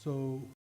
So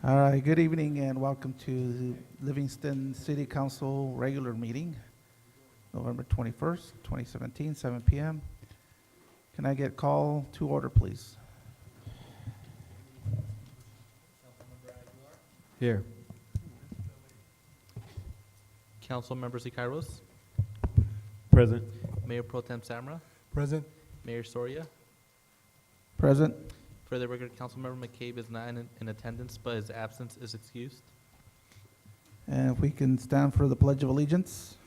All right, good evening and welcome to Livingston City Council regular meeting, November 21st, 2017, 7 p.m. Can I get call to order, please? Here. Council members Ikairos, Present. Mayor Pro Tem Samra, Present. Mayor Soria. Present. For the record, Councilmember McCabe is not in attendance, but his absence is excused. And if we can stand for the Pledge of Allegiance.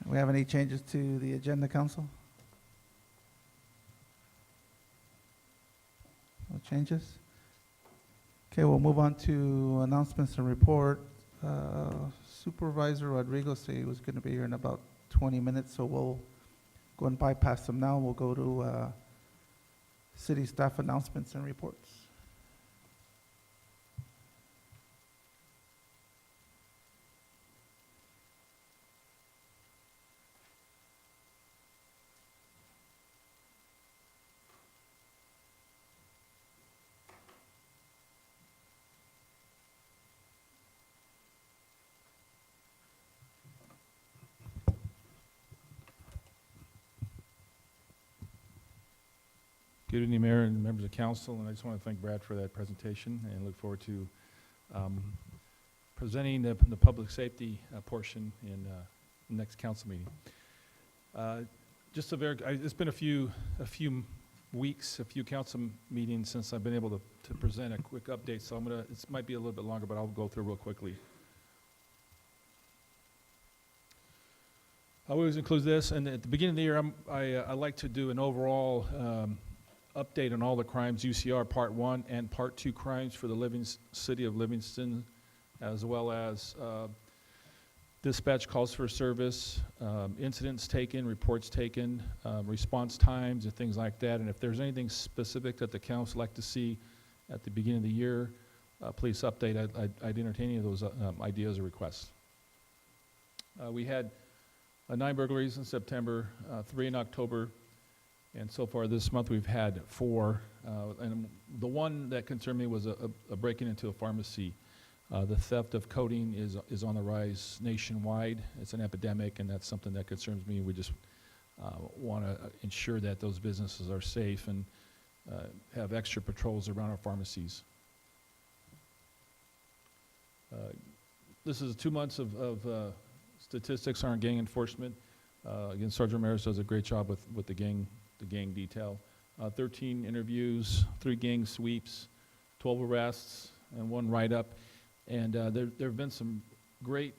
Do we have any changes to the agenda, Council? No changes? Okay, we'll move on to announcements and report. Supervisor Rodrigo said he was going to be here in about 20 minutes, so we'll go and bypass him now. We'll go to city staff announcements and reports. Good evening, Mayor and members of council, and I just want to thank Brad for that presentation and look forward to presenting the public safety portion in the next council meeting. It's been a few weeks, a few council meetings since I've been able to present a quick update, so it might be a little bit longer, but I'll go through real quickly. I always include this, and at the beginning of the year, I like to do an overall update on all the crimes, UCR Part 1 and Part 2 crimes for the city of Livingston, as well as dispatch calls for service, incidents taken, reports taken, response times, and things like that. And if there's anything specific that the council like to see at the beginning of the year, please update. I'd entertain any of those ideas or requests. We had 9 burglaries in September, 3 in October, and so far this month we've had 4. And the one that concerned me was a break-in into a pharmacy. The theft of codeine is on the rise nationwide. It's an epidemic, and that's something that concerns me. We just want to ensure that those businesses are safe and have extra patrols around our pharmacies. This is 2 months of statistics on gang enforcement. Again, Sergeant Ramirez does a great job with the gang detail. 13 interviews, 3 gang sweeps, 12 arrests, and 1 write-up. And there have been some great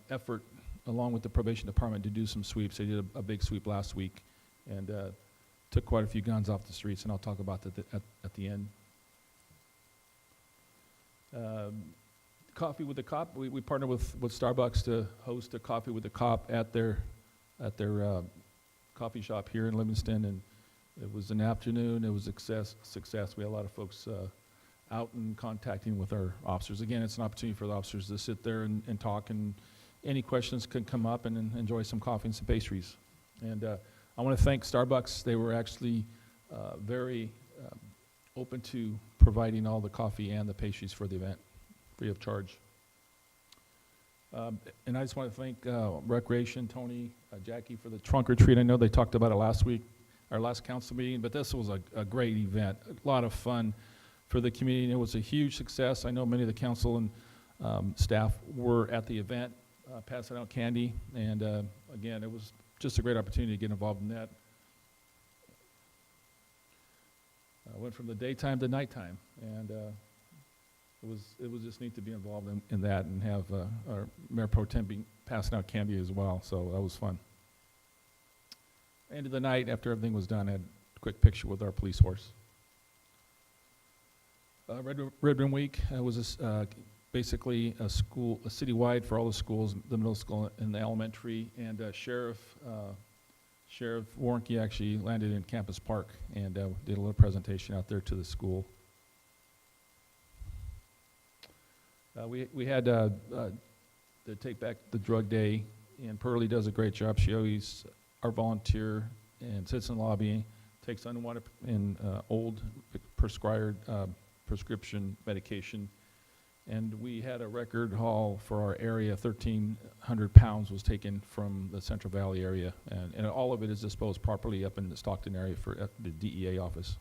effort along with the probation department to do some sweeps. They did a big sweep last week and took quite a few guns off the streets, and I'll talk about that at the end. Coffee with the Cop. We partnered with Starbucks to host a Coffee with the Cop at their coffee shop here in Livingston, and it was an afternoon. It was a success. We had a lot of folks out and contacting with our officers. Again, it's an opportunity for the officers to sit there and talk, and any questions can come up and enjoy some coffee and some pastries. And I want to thank Starbucks. They were actually very open to providing all the coffee and the pastries for the event, free of charge. And I just want to thank Recreation, Tony, Jackie for the trunk or treat. I know they talked about it last week, our last council meeting, but this was a great event, a lot of fun for the community, and it was a huge success. I know many of the council and staff were at the event, passing out candy, and again, it was just a great opportunity to get involved in that. I went from the daytime to nighttime, and it was just neat to be involved in that and have our Mayor Pro Tem passing out candy as well, so that was fun. End of the night, after everything was done, I had a quick picture with our police horse. Red Room Week was basically a school, a citywide for all the schools, the middle school and the elementary, and Sheriff Warnke actually landed in Campus Park and did a little presentation out there to the school. We had the Take Back the Drug Day, and Pearlie does a great job. She always, our volunteer and citizen lobbying, takes unwanted and old prescribed prescription medication. And we had a record haul for our area. 1,300 pounds was taken from the Central Valley area, and all of it is disposed properly up in the Stockton area for the DEA office.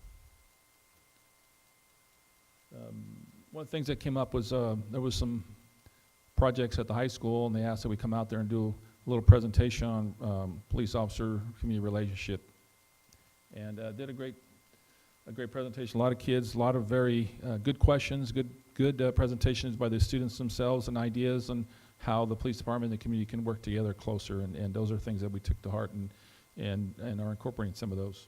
One of the things that came up was there was some projects at the high school, and they asked that we come out there and do a little presentation on police officer community relationship, and did a great presentation. A lot of kids, a lot of very good questions, good presentations by the students themselves, and ideas on how the police department and the community can work together closer, and those are things that we took to heart and are incorporating some of those.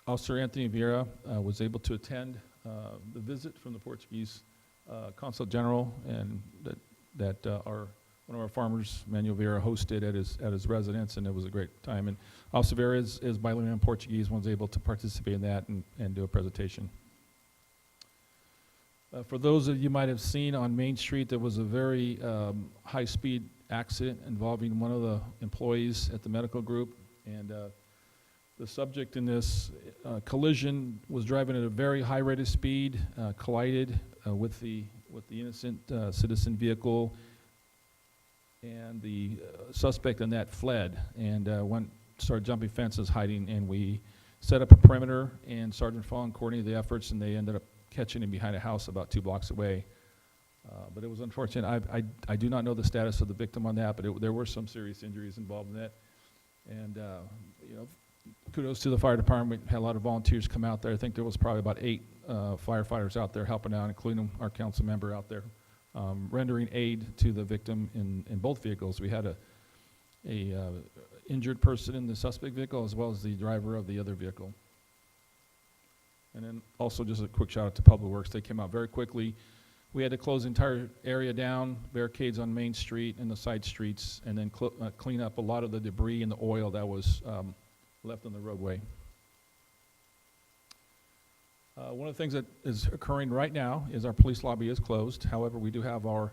Officer Anthony Vieira was able to attend the visit from the Portuguese Consul General, and that one of our farmers, Manuel Vieira, hosted at his residence, and it was a great time. And Officer Vieira is bilingual in Portuguese, was able to participate in that and do a presentation. For those of you might have seen on Main Street, there was a very high-speed accident involving one of the employees at the medical group, and the subject in this collision was driving at a very high rate of speed, collided with the innocent citizen vehicle, and the suspect in that fled and started jumping fences, hiding, and we set up a perimeter, and Sergeant Fong coordinated the efforts, and they ended up catching him behind a house about 2 blocks away. But it was unfortunate. I do not know the status of the victim on that, but there were some serious injuries involved in that. And kudos to the fire department. We had a lot of volunteers come out there. I think there was probably about 8 firefighters out there helping out, including our council member out there, rendering aid to the victim in both vehicles. We had a injured person in the suspect vehicle as well as the driver of the other vehicle. And then also just a quick shout out to Public Works. They came out very quickly. We had to close the entire area down, barricades on Main Street and the side streets, and then clean up a lot of the debris and the oil that was left on the roadway. One of the things that is occurring right now is our police lobby is closed. However, we do have our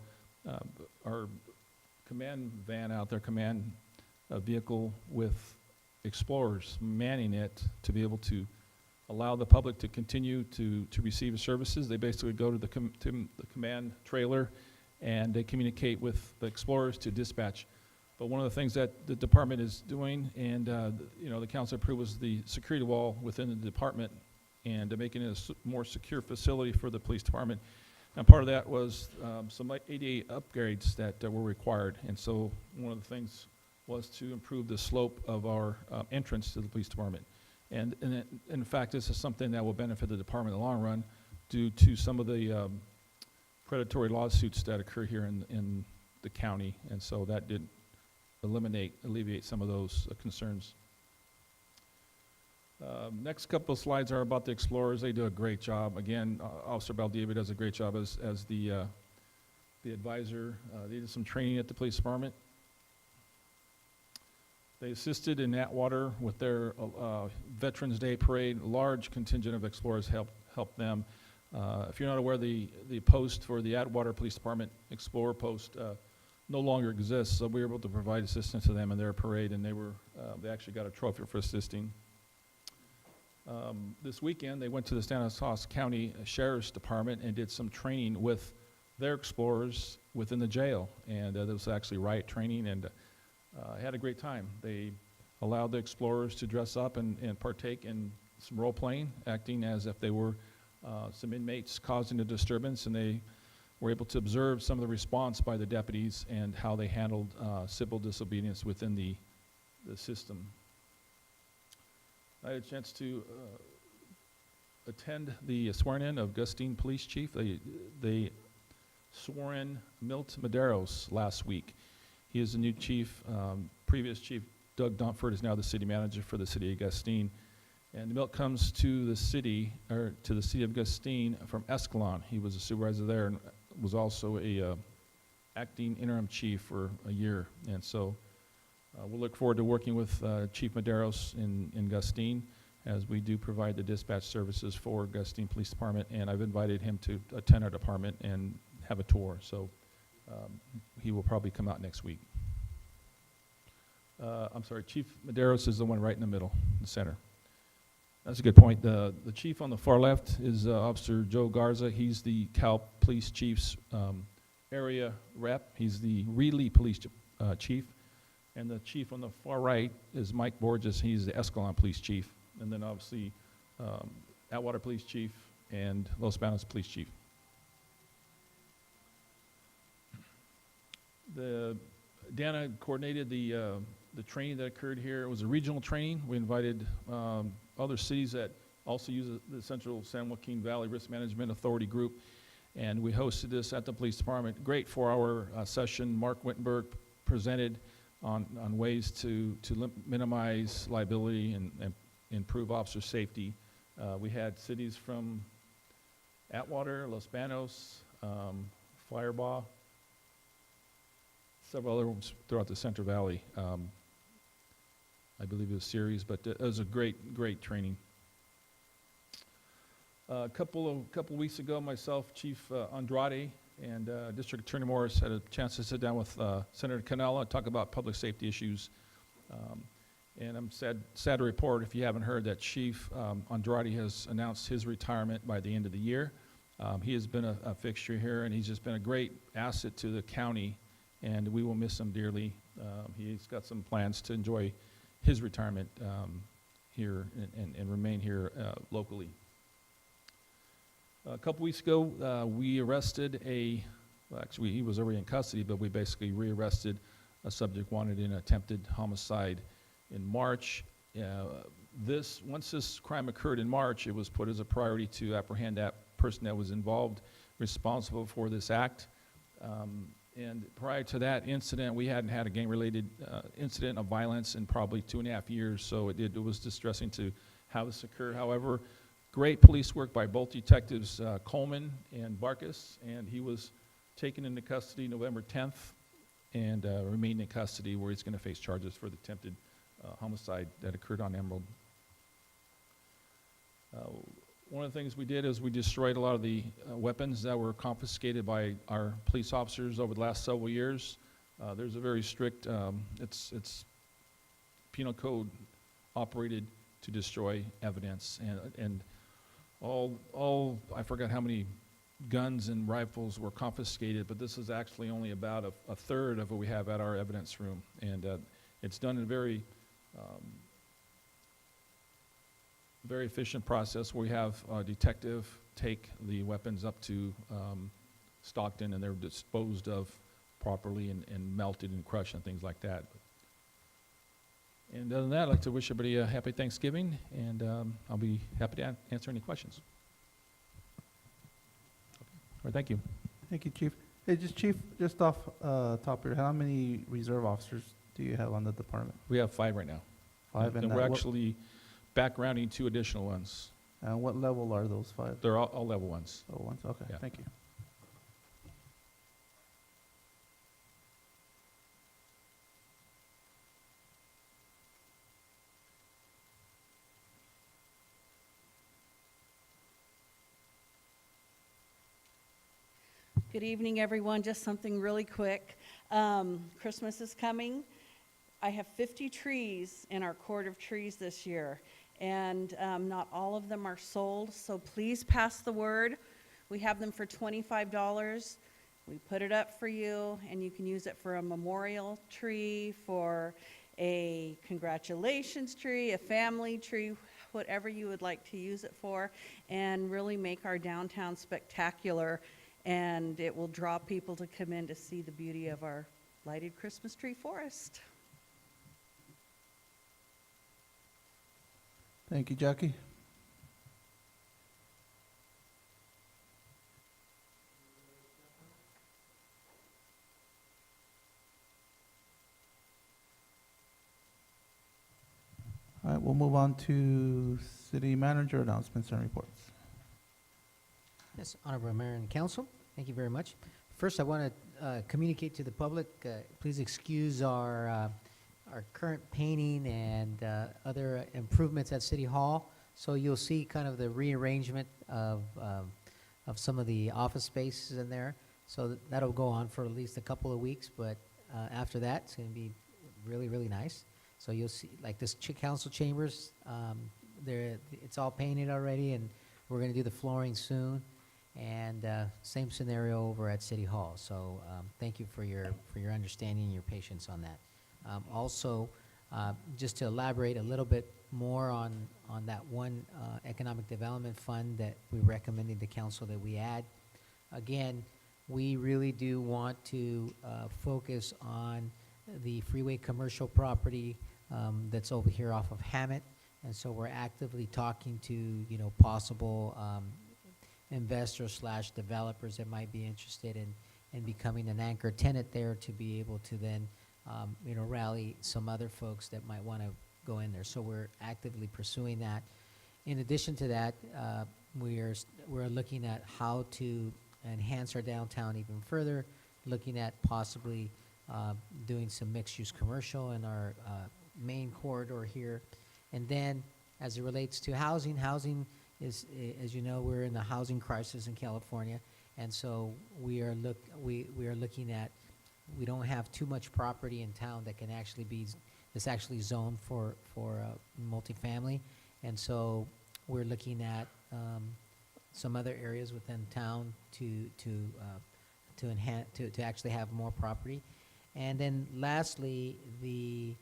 command van out there, command vehicle with explorers manning it to be able to allow the public to continue to receive services. They basically go to the command trailer and they communicate with the explorers to dispatch. But one of the things that the department is doing, and the council approved, was the security wall within the department and making it a more secure facility for the police department. And part of that was some ADA upgrades that were required. And so one of the things was to improve the slope of our entrance to the police department. And in fact, this is something that will benefit the department in the long run due to some of the predatory lawsuits that occur here in the county. And so that did alleviate some of those concerns. Next couple of slides are about the explorers. They do a great job. Again, Officer Valdivia does a great job as the advisor. They did some training at the police department. They assisted in Atwater with their Veterans Day parade. A large contingent of explorers helped them. If you're not aware, the post for the Atwater Police Department Explorer post no longer exists, so we were able to provide assistance to them in their parade, and they actually got a trophy for assisting. This weekend, they went to the Stanislaus County Sheriff's Department and did some training with their explorers within the jail, and there was actually riot training, and had a great time. They allowed the explorers to dress up and partake in some role-playing, acting as if they were some inmates causing a disturbance, and they were able to observe some of the response by the deputies and how they handled civil disobedience within the system. I had a chance to attend the swearing-in of Gustine Police Chief. They swore in Milt Medeiros last week. He is the new chief. Previous chief, Doug Dunford, is now the city manager for the city of Gustine. And the milk comes to the city, or to the city of Gustine from Escalon. He was a supervisor there and was also a acting interim chief for a year. And so we'll look forward to working with Chief Maderos in Gustine as we do provide the dispatch services for Gustine Police Department. And I've invited him to attend our department and have a tour. So he will probably come out next week. I'm sorry, Chief Maderos is the one right in the middle, the center. That's a good point. The chief on the far left is Officer Joe Garza. He's the Cal Police Chief's area rep. He's the Reedley Police Chief. And the chief on the far right is Mike Borges. He's the Escalon Police Chief. And then obviously Atwater Police Chief and Los Banos Police Chief. Dana coordinated the training that occurred here. It was a regional training. We invited other cities that also use the Central San Joaquin Valley Risk Management Authority group, and we hosted this at the police department. Great 4-hour session. Mark Wittenberg presented on ways to minimize liability and improve officer safety. We had cities from Atwater, Los Banos, Firebaugh, several other ones throughout the Central Valley. I believe it was Ceres, but it was a great training. A couple weeks ago, myself, Chief Andrade, and District Attorney Morris had a chance to sit down with Senator Canella and talk about public safety issues. And I'm sad to report, if you haven't heard, that Chief Andrade has announced his retirement by the end of the year. He has been a fixture here, and he's just been a great asset to the county, and we will miss him dearly. He's got some plans to enjoy his retirement here and remain here locally. A couple weeks ago, we arrested actually he was already in custody, but we basically rearrested a subject wanted in attempted homicide in March. Once this crime occurred in March, it was put as a priority to apprehend that person that was involved, responsible for this act. And prior to that incident, we hadn't had a gang-related incident of violence in probably 2.5 years, so it was distressing to have this occur. However, great police work by both detectives Coleman and Barkus, and he was taken into custody November 10th and remained in custody, where he's going to face charges for the attempted homicide that occurred on Emerald. One of the things we did is we destroyed a lot of the weapons that were confiscated by our police officers over the last several years. There's a very strict, it's penal code operated to destroy evidence, and all I forgot how many guns and rifles were confiscated, but this is actually only about a third of what we have at our evidence room, and it's done in a very efficient process. We have a detective take the weapons up to Stockton, and they're disposed of properly and melted and crushed and things like that. And other than that, I'd like to wish everybody a happy Thanksgiving, and I'll be happy to answer any questions. All right, thank you. Thank you, Chief. Hey, Chief, just off top here, how many reserve officers do you have on the department? We have 5 right now. 5, and we're actually backgrounding 2 additional ones. And what level are those 5? They're all level 1s. Oh, ones, okay, Yeah. thank you. Good evening, everyone. Just something really quick. Christmas is coming. I have 50 trees in our cord of trees this year, and not all of them are sold, so please pass the word. We have them for $25. We put it up for you, and you can use it for a memorial tree, for a congratulations tree, a family tree, whatever you would like to use it for, and really make our downtown spectacular. And it will draw people to come in to see the beauty of our lighted Christmas tree forest. Thank you, Jackie. All right, we'll move on on to city manager announcements and reports. Yes, Honorable Mayor and Council, thank you very much. First, I want to communicate to the public, please excuse our current painting and other improvements at City Hall. So you'll see kind of the rearrangement of some of the office spaces in there. So that'll go on for at least a couple of weeks, but after that, it's going to be really, really nice. So you'll see, like this council chambers, it's all painted already, and we're going to do the flooring soon. And same scenario over at City Hall. So thank you for your understanding and your patience on that. Also, just to elaborate a little bit more on that one economic development fund that we recommended the council that we add. Again, we really do want to focus on the freeway commercial property that's over here off of Hammett. And so we're actively talking to, possible investors / developers that might be interested in becoming an anchor tenant there to be able to then, rally some other folks that might want to go in there. So we're actively pursuing that. In addition to that, we're looking at how to enhance our downtown even further, looking at possibly doing some mixed-use commercial in our main corridor here. And then, as it relates to housing is, as you know, we're in a housing crisis in California, and so we are looking at, we don't have too much property in town that can actually be, that's actually zoned for multifamily, and so we're looking at some other areas within town to enhance, to actually have more property. And then lastly, we're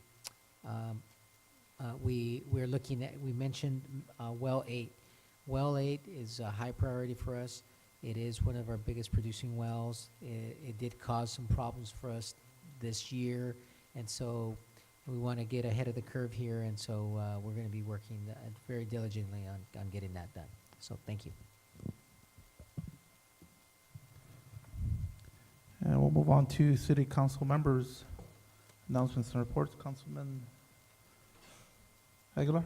looking at, we mentioned Well 8. Well 8 is a high priority for us. It is one of our biggest producing wells. It did cause some problems for us this year, and so we want to get ahead of the curve here, and so we're going to be working very diligently on getting that done. So thank you. And we'll move on to city council members' announcements and reports. Councilman Aguilar?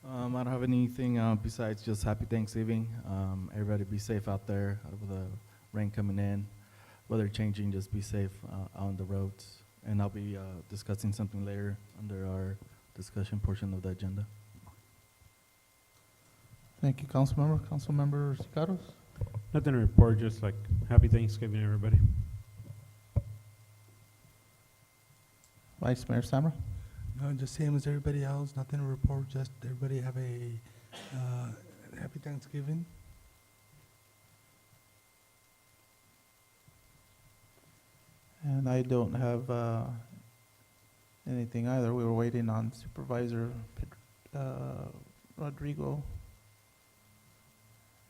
I don't have anything besides just happy Thanksgiving. Everybody be safe out there with the rain coming in. Weather changing, just be safe on the roads. And I'll be discussing something later under our discussion portion of the agenda. Thank you, Councilmember. Councilmember Sicaros? Nothing to report, just like happy Thanksgiving, everybody. Vice Mayor Samra? No, just same as everybody else, nothing to report, just everybody have a happy Thanksgiving. And I don't have anything either. We were waiting on Supervisor Rodrigo.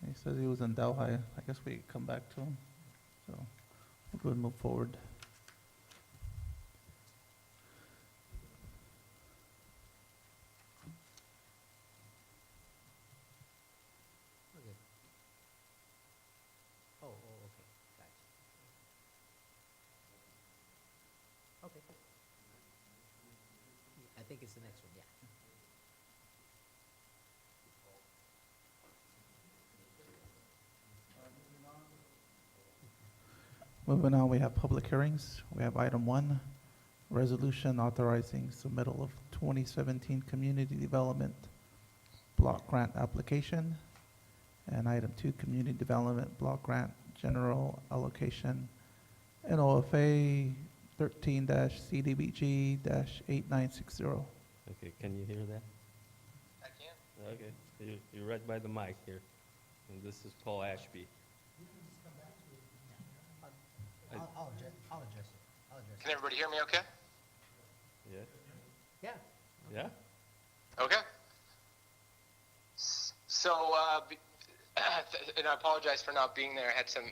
He says he was in Delhi. I guess we can come back to him. So we'll go and move forward. Oh, okay, gotcha. Okay. I think it's the next one, yeah. Moving on, we have public hearings. We have item 1, resolution authorizing submittal of 2017 community development block grant application. And item 2, community development block grant general allocation, NOFA 13-CDBG-8960. Okay, can you hear that? I can. Okay, you're right by the mic here. And this is Paul Ashby. I'll address it. Can everybody hear me okay? Yeah? Yeah. Yeah? Okay. So, and I apologize for not being there. I had some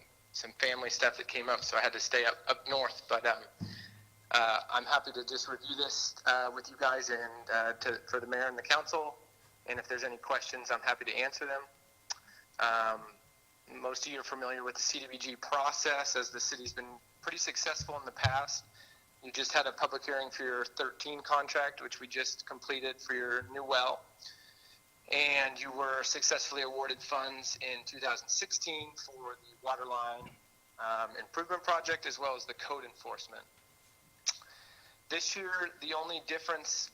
family stuff that came up, so I had to stay up north. But I'm happy to just review this with you guys and for the mayor and the council. And if there's any questions, I'm happy to answer them. Most of you are familiar with the CDBG process, as the city's been pretty successful in the past You just had a public hearing for your 13 contract, which we just completed for your new well. And you were successfully awarded funds in 2016 for the waterline improvement project as well as the code enforcement. This year, the only difference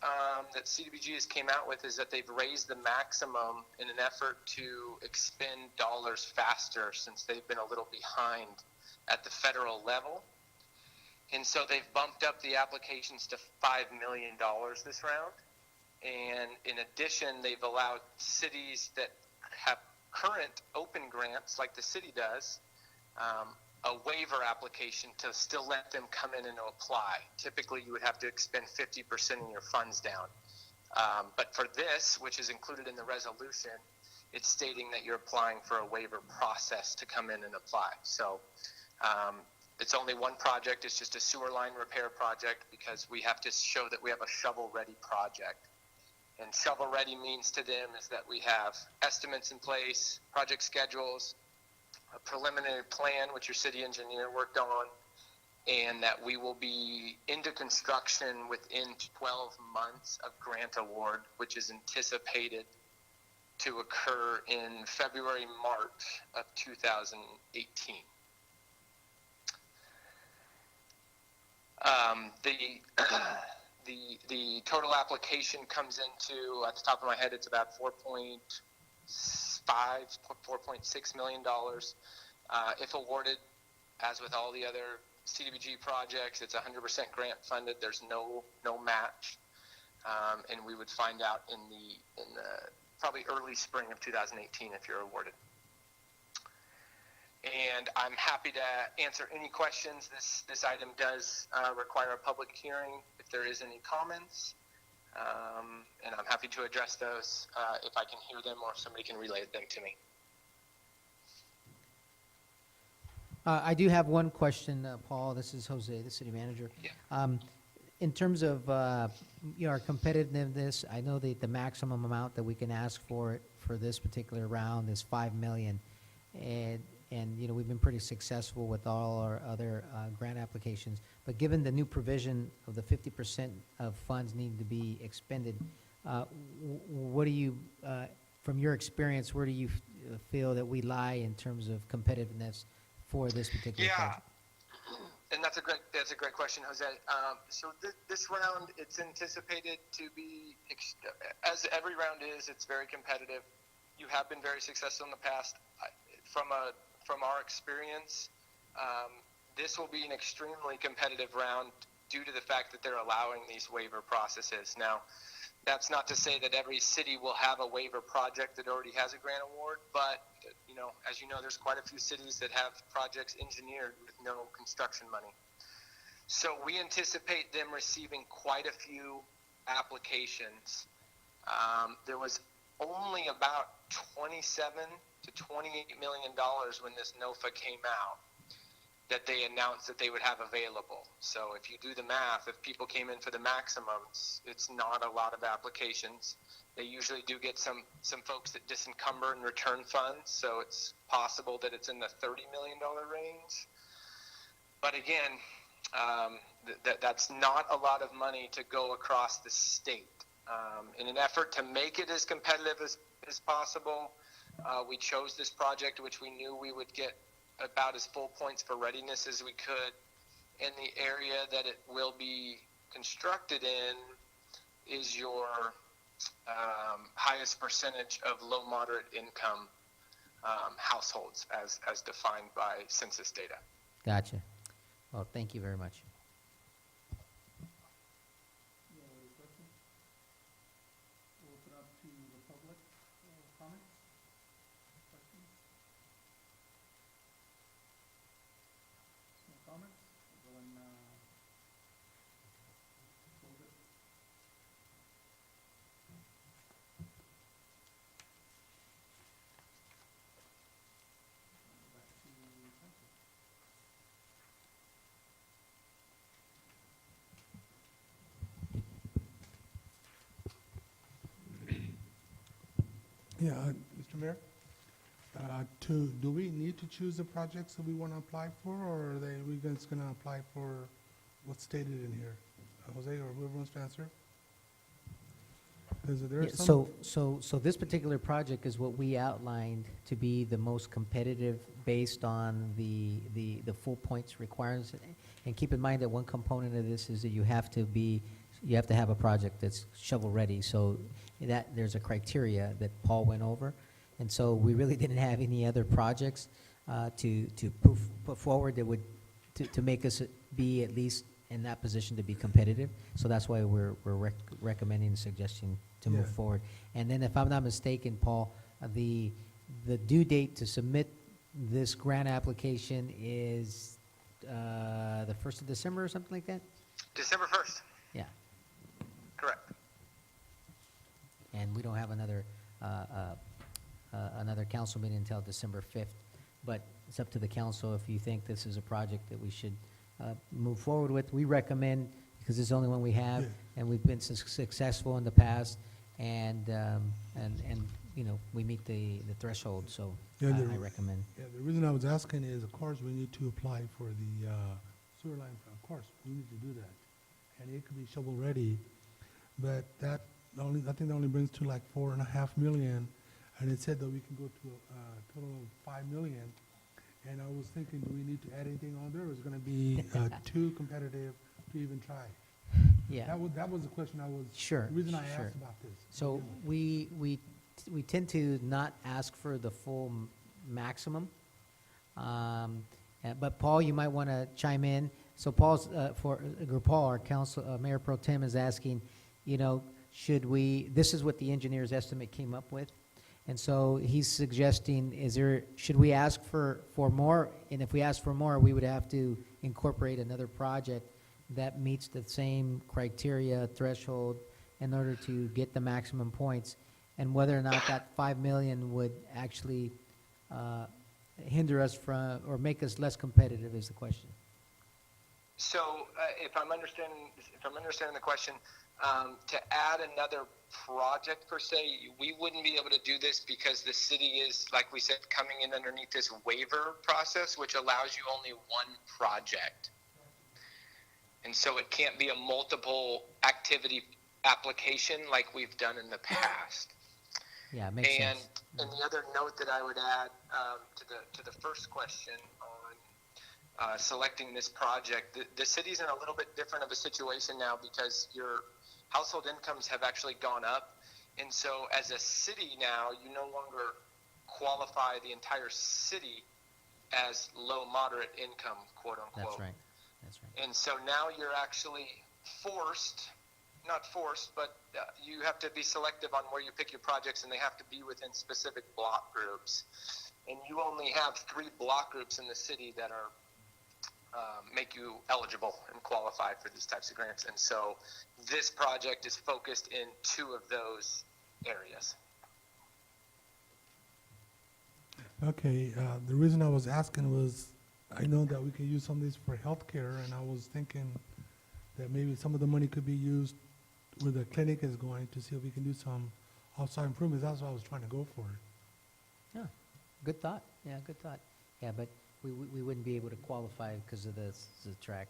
that CDBG has came out with is that they've raised the maximum in an effort to expend dollars faster since they've been a little behind at the federal level. And so they've bumped up the applications to $5 million this round. And in addition, they've allowed cities that have current open grants, like the city does, a waiver application to still let them come in and apply. Typically, you would have to expend 50% of your funds down. But for this, which is included in the resolution, it's stating that you're applying for a waiver process to come in and apply. So it's only one project. It's just a sewer line repair project because we have to show that we have a shovel-ready project. And shovel-ready means to them is that we have estimates in place, project schedules, a preliminary plan, which your city engineer worked on, and that we will be into construction within 12 months of grant award, which is anticipated to occur in February, March of 2018. The total application comes into, at the top of my head, it's about $4.6 million. If awarded, as with all the other CDBG projects, it's 100% grant funded. There's no match, and we would find out in the probably early spring of 2018 if you're awarded. And I'm happy to answer any questions. This item does require a public hearing if there is any comments, and I'm happy to address those if I can hear them or if somebody can relay them to me. I do have one question, Paul. This is Jose, the city manager. Yeah. In terms of our competitiveness, I know that the maximum amount that we can ask for this particular round is $5 million, and we've been pretty successful with all our other grant applications. But given the new provision of the 50% of funds needing to be expended, what do you, from your experience, where do you feel that we lie in terms of competitiveness for this particular project? And that's a great question, Jose. So this round, it's anticipated to be, as every round is, it's very competitive. You have been very successful in the past. From our experience, this will be an extremely competitive round due to the fact that they're allowing these waiver processes. Now, that's not to say that every city will have a waiver project that already has a grant award, but as you know, there's quite a few cities that have projects engineered with no construction money. So we anticipate them receiving quite a few applications. There was only about $27 to $28 million when this NOFA came out that they announced that they would have available. So if you do the math, if people came in for the maximums, it's not a lot of applications. They usually do get some folks that disencumber and return funds, so it's possible that it's in the $30 million range. But again, that's not a lot of money to go across the state. In an effort to make it as competitive as possible, we chose this project, which we knew we would get about as full points for readiness as we could. And the area that it will be constructed in is your highest percentage of low moderate income households as defined by census data. Gotcha. Well, thank you very much. Open up to the public comments, questions. No comments? We'll go and close it. Back to council. Yeah, Mr. Mayor, do we need to choose the projects that we want to apply for, or are we just going to apply for what's stated in here? Jose, or whoever wants to answer? Is there Yeah, some? so this particular project is what we outlined to be the most competitive based on the full points requirements. And keep in mind that one component of this is that you have to have a project that's shovel-ready. So that, there's a criteria that Paul went over. And so we really didn't have any other projects to put forward that would, to make us be at least in that position to be competitive. So that's why we're recommending and suggesting to move Yeah. forward. And then if I'm not mistaken, Paul, the due date to submit this grant application is the 1st of December or something like that? December 1st, Yeah. correct. And we don't have another council meeting until December 5th. But it's up to the council if you think this is a project that we should move forward with. We recommend, because it's the only one we have, Yeah. and we've been successful in the past, and you know, we meet the threshold, so Yeah, I recommend. Yeah, the reason I was asking is, of course, we need to apply for the sewer line, of course, we need to do that. And it could be shovel-ready, but that only, I think that only brings to like 4.5 million, and it said that we can go to a total of 5 million. And I was thinking, do we need to add anything on there, or is it gonna be too competitive to even try? Yeah. That was the question I was. Sure, The reason I sure. asked about this. So we tend to not ask for the full maximum. But Paul, you might want to chime in. So Paul's, Paul, our council, Mayor Pro Tem is asking, you know, this is what the engineer's estimate came up with. And so he's suggesting, should we ask for more? And if we ask for more, we would have to incorporate another project that meets the same criteria threshold in order to get the maximum points. And whether or not that 5 million would actually hinder us from, or make us less competitive is the question. So if I'm understanding the question, to add another project per se, we wouldn't be able to do this because the city is, like we said, coming in underneath this waiver process, which allows you only one project. And so it can't be a multiple activity application like we've done in the past. Yeah, it makes sense. And the other note that I would add to the first question on selecting this project, the city's in a little bit different of a situation now because your household incomes have actually gone up. And so as a city now, you no longer qualify the entire city as low moderate income, quote unquote. That's right. That's right. And so now you're actually not forced, but you have to be selective on where you pick your projects, and they have to be within specific block groups. And you only have 3 block groups in the city that are make you eligible and qualify for these types of grants. And so this project is focused in 2 of those areas. Okay, the reason I was asking was, I know that we can use some of these for healthcare, and I was thinking that maybe some of the money could be used where the clinic is going to see if we can do some outside improvements. That's what I was trying to go for. Yeah, good thought. Yeah, good thought. Yeah, but we wouldn't be able to qualify because of the track.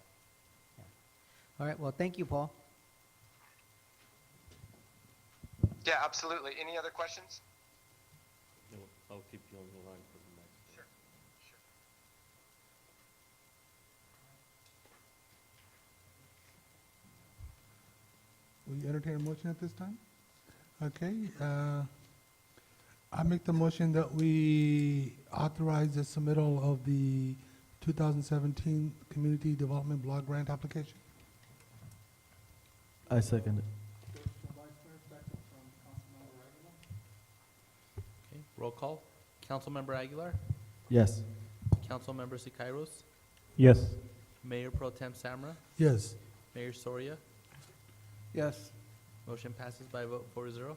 Yeah. All right, well, thank you, Paul. Yeah, absolutely. Any other questions? No, I'll keep you on the line for the next. Sure. Will you entertain a motion at this time? Okay, I make the motion that we authorize the submittal of the 2017 Community Development Block Grant application. I second it. Okay, roll call. Councilmember Aguilar, Yes. Councilmember Siqueiros, Yes. Mayor Pro Tem Samra, Yes. Mayor Soria. Yes. Motion passes by a vote 4-0.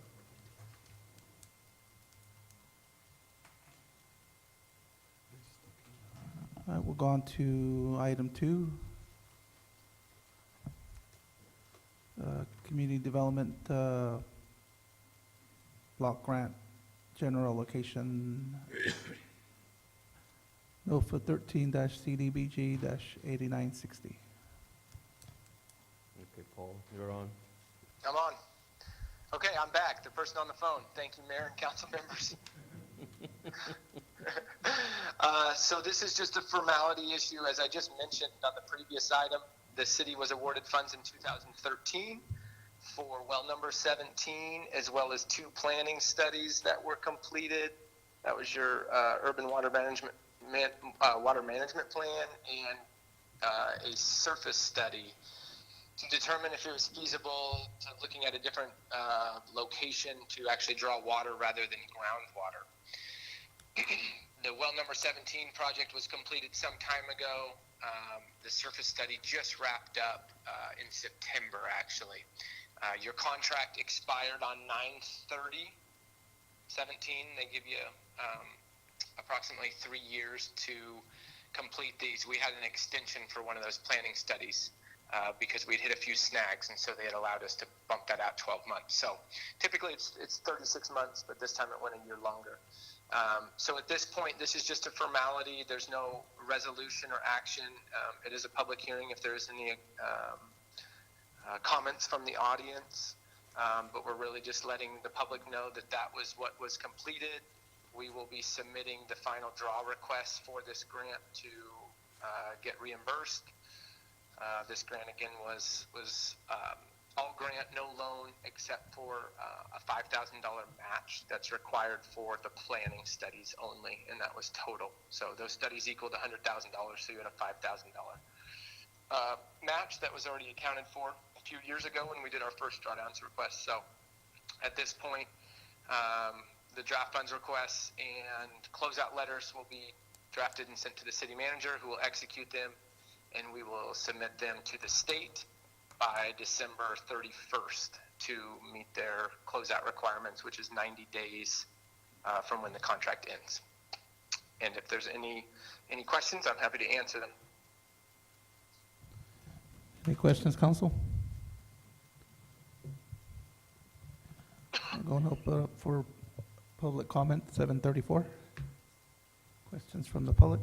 All right, we'll go on to item 2. Community Development Block Grant, General Location NOFA 13-CDBG-8960. Paul. You're on. I'm on. Okay, I'm back, the person on the phone. Thank you, Mayor and council members. So this is just a formality issue. As I just mentioned on the previous item, the city was awarded funds in 2013 for well number 17, as well as 2 planning studies that were completed. That was your urban water management plan and a surface study to determine if it was feasible to looking at a different location to actually draw water rather than groundwater. The well number 17 project was completed some time ago. The surface study just wrapped up in September, actually. Your contract expired on 9/30/17. They give you approximately 3 years to complete these. We had an extension for one of those planning studies because we'd hit a few snags, and so they had allowed us to bump that out 12 months. So typically it's 36 months, but this time it went a year longer. So at this point, this is just a formality. There's no resolution or action. It is a public hearing if there is any comments from the audience, but we're really just letting the public know that that was what was completed. We will be submitting the final draw request for this grant to get reimbursed. This grant again was all grant, no loan, except for a $5,000 match that's required for the planning studies only, and that was total. So those studies equaled $100,000, so you had a $5,000 match that was already accounted for a few years ago when we did our first drawdowns request. So at this point, the draft funds requests and closeout letters will be drafted and sent to the city manager, who will execute them, and we will submit them to the state by December 31st to meet their closeout requirements, which is 90 days from when the contract ends. And if there's any questions, I'm happy to answer them. Any questions, council? I'm going to open up for public comment, 7:34. Questions from the public?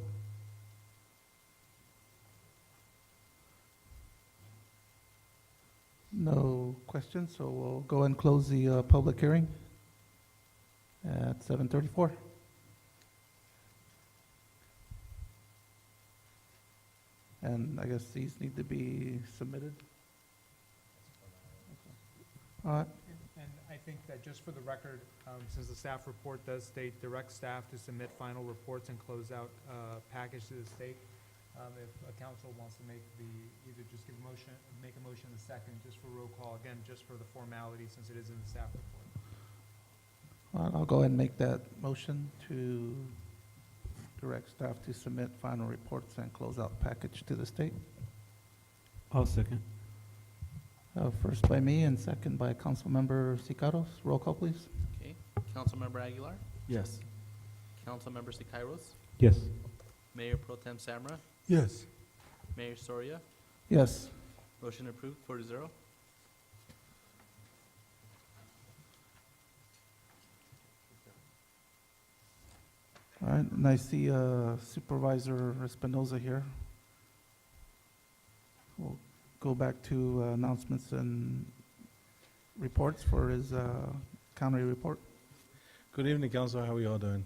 No questions, so we'll go and close the public hearing at 7:34. And I guess these need to be submitted. All right, And I think that just for the record, since the staff report does state direct staff to submit final reports and close out package to the state, if a council wants to either just make a motion in a second, just for roll call, again, just for the formality, since it is in the staff report. I'll go ahead and make that motion to direct staff to submit final reports and close out package to the state. I'll second. First by me and second by Councilmember Sicaros. Roll call, please. Okay, Councilmember Aguilar, Yes. Councilmember Siqueiros, Yes. Mayor Pro Tem Samra, Yes. Mayor Soria. Yes. Motion approved, 4-0. All right, and I see Supervisor Espinoza here. We'll go back to announcements and reports for his county report. Good evening, Council. How are you all doing?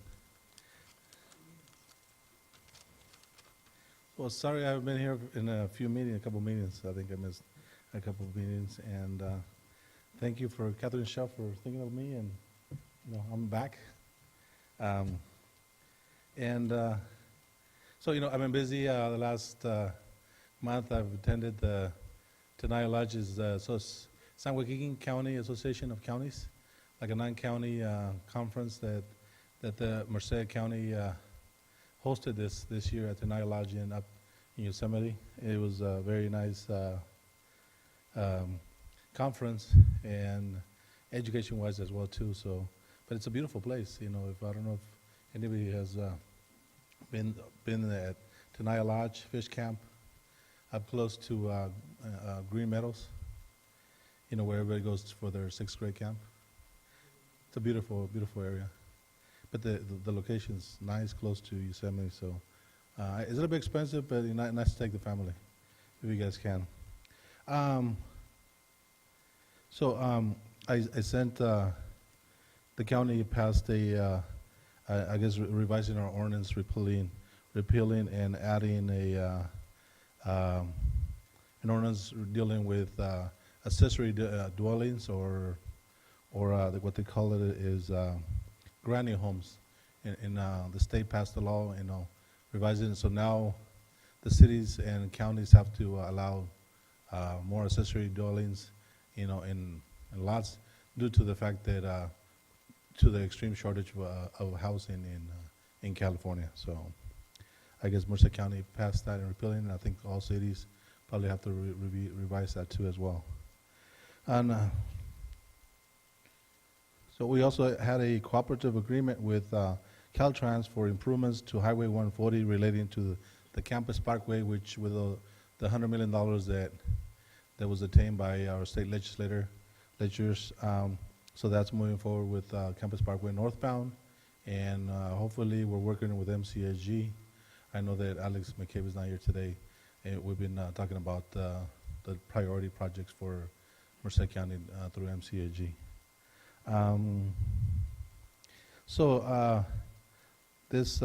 Well, sorry I haven't been here in a couple meetings. I think I missed a couple of meetings. And thank you for Catherine Shaw for thinking of me, and I'm back. So, I've been busy the last month. I've attended the Tenaya Lodge's San Joaquin County Association of Counties, like a non-county conference that the Merced County hosted this year at Tenaya Lodge up in Yosemite. It was a very nice conference, and education-wise as well too. So, but it's a beautiful place. I don't know if anybody has been at Tenaya Lodge Fish Camp, up close to Green Meadows, where everybody goes for their 6th grade camp. It's a beautiful, beautiful area. But the location's nice, close to Yosemite, so it's a little bit expensive, but nice to take the family, if you guys can. So I sent, the county passed I guess revising our ordinance, repealing and adding an ordinance dealing with accessory dwellings or what they call it is granny homes. And the state passed the law, revising it. So now the cities and counties have to allow more accessory dwellings, in lots due to the fact that to the extreme shortage of housing in California. So I guess Merced County passed that and repealing, and I think all cities probably have to revise that too as well. And so we also had a cooperative agreement with Caltrans for improvements to Highway 140 relating to the Campus Parkway, which with the $100 million that was attained by our state legislators. So that's moving forward with Campus Parkway northbound, and hopefully we're working with MCSG. I know that Alex McCabe is not here today, and we've been talking about the priority projects for Merced County through MCSG. So this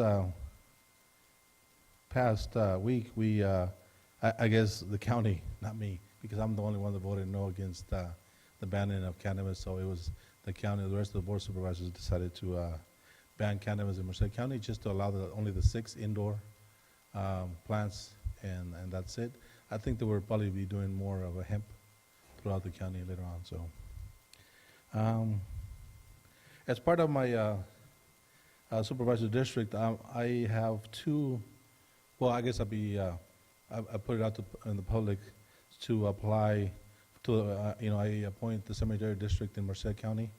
past week, we, I guess the county, not me, because I'm the only one that voted no against the banning of cannabis. So it was the county, the rest of the board of supervisors decided to ban cannabis in Merced County just to allow only the 6 indoor plants, and that's it. I think that we'll probably be doing more of a hemp throughout the county later on. So as part of my supervisor district, I have 2, well, I guess I put it out in the public to apply to, I appoint the cemetery district in Merced County,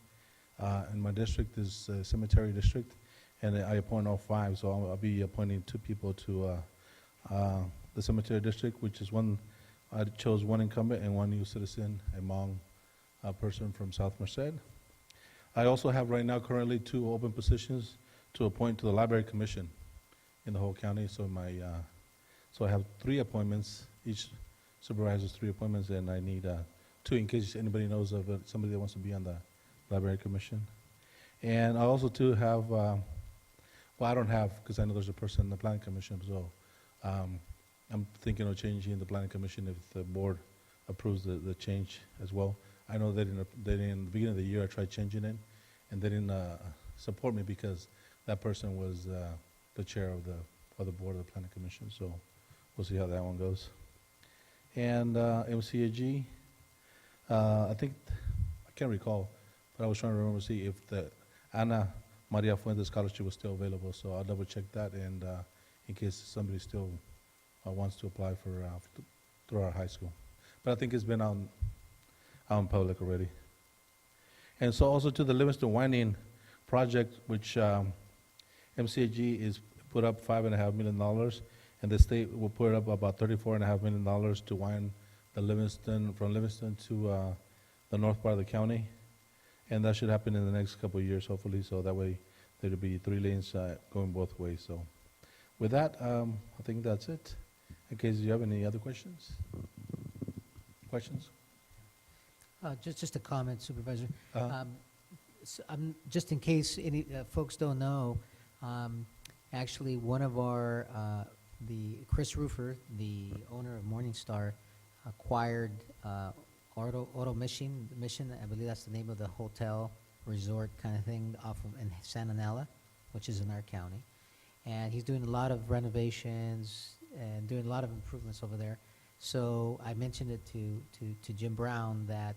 and my district is a cemetery district, and I appoint all 5, so I'll be appointing 2 people to the cemetery district, which is one, I chose 1 incumbent and 1 new citizen, a Hmong person from South Merced. I also have right now currently 2 open positions to appoint to the library commission in the whole county, so so I have 3 appointments, each supervisor has 3 appointments, and I need 2 in case anybody knows of somebody that wants to be on the library commission. And I also too have, well, I don't have, because I know there's a person in the planning commission, so I'm thinking of changing the planning commission if the board approves the change as well. I know that in the beginning of the year I tried changing it, and they didn't support me because that person was the chair of the board of the planning commission. So we'll see how that one goes. And MCAG, I think, I can't recall, but I was trying to remember to see if the Ana Maria Fuentes scholarship was still available. So I'll double check that, and in case somebody still wants to apply for through our high school. But I think it's been out in public already. And so also to the Livingston Winding project, which MCAG is put up $5.5 million, and the state will put up about $34.5 million to wind the Livingston, from Livingston to the north part of the county. And that should happen in the next couple of years, hopefully, so that way there'll be 3 lanes going both ways. So with that, I think that's it. In case you have any other questions? Questions? Just a comment, Supervisor. Just in case any folks don't know, actually one of our, Chris Roofer, the owner of Morningstar, acquired Auto Mission, I believe that's the name of the hotel resort kind of thing off of in Santa Nella, which is in our county. And he's doing a lot of renovations and doing a lot of improvements over there. So I mentioned it to Jim Brown that,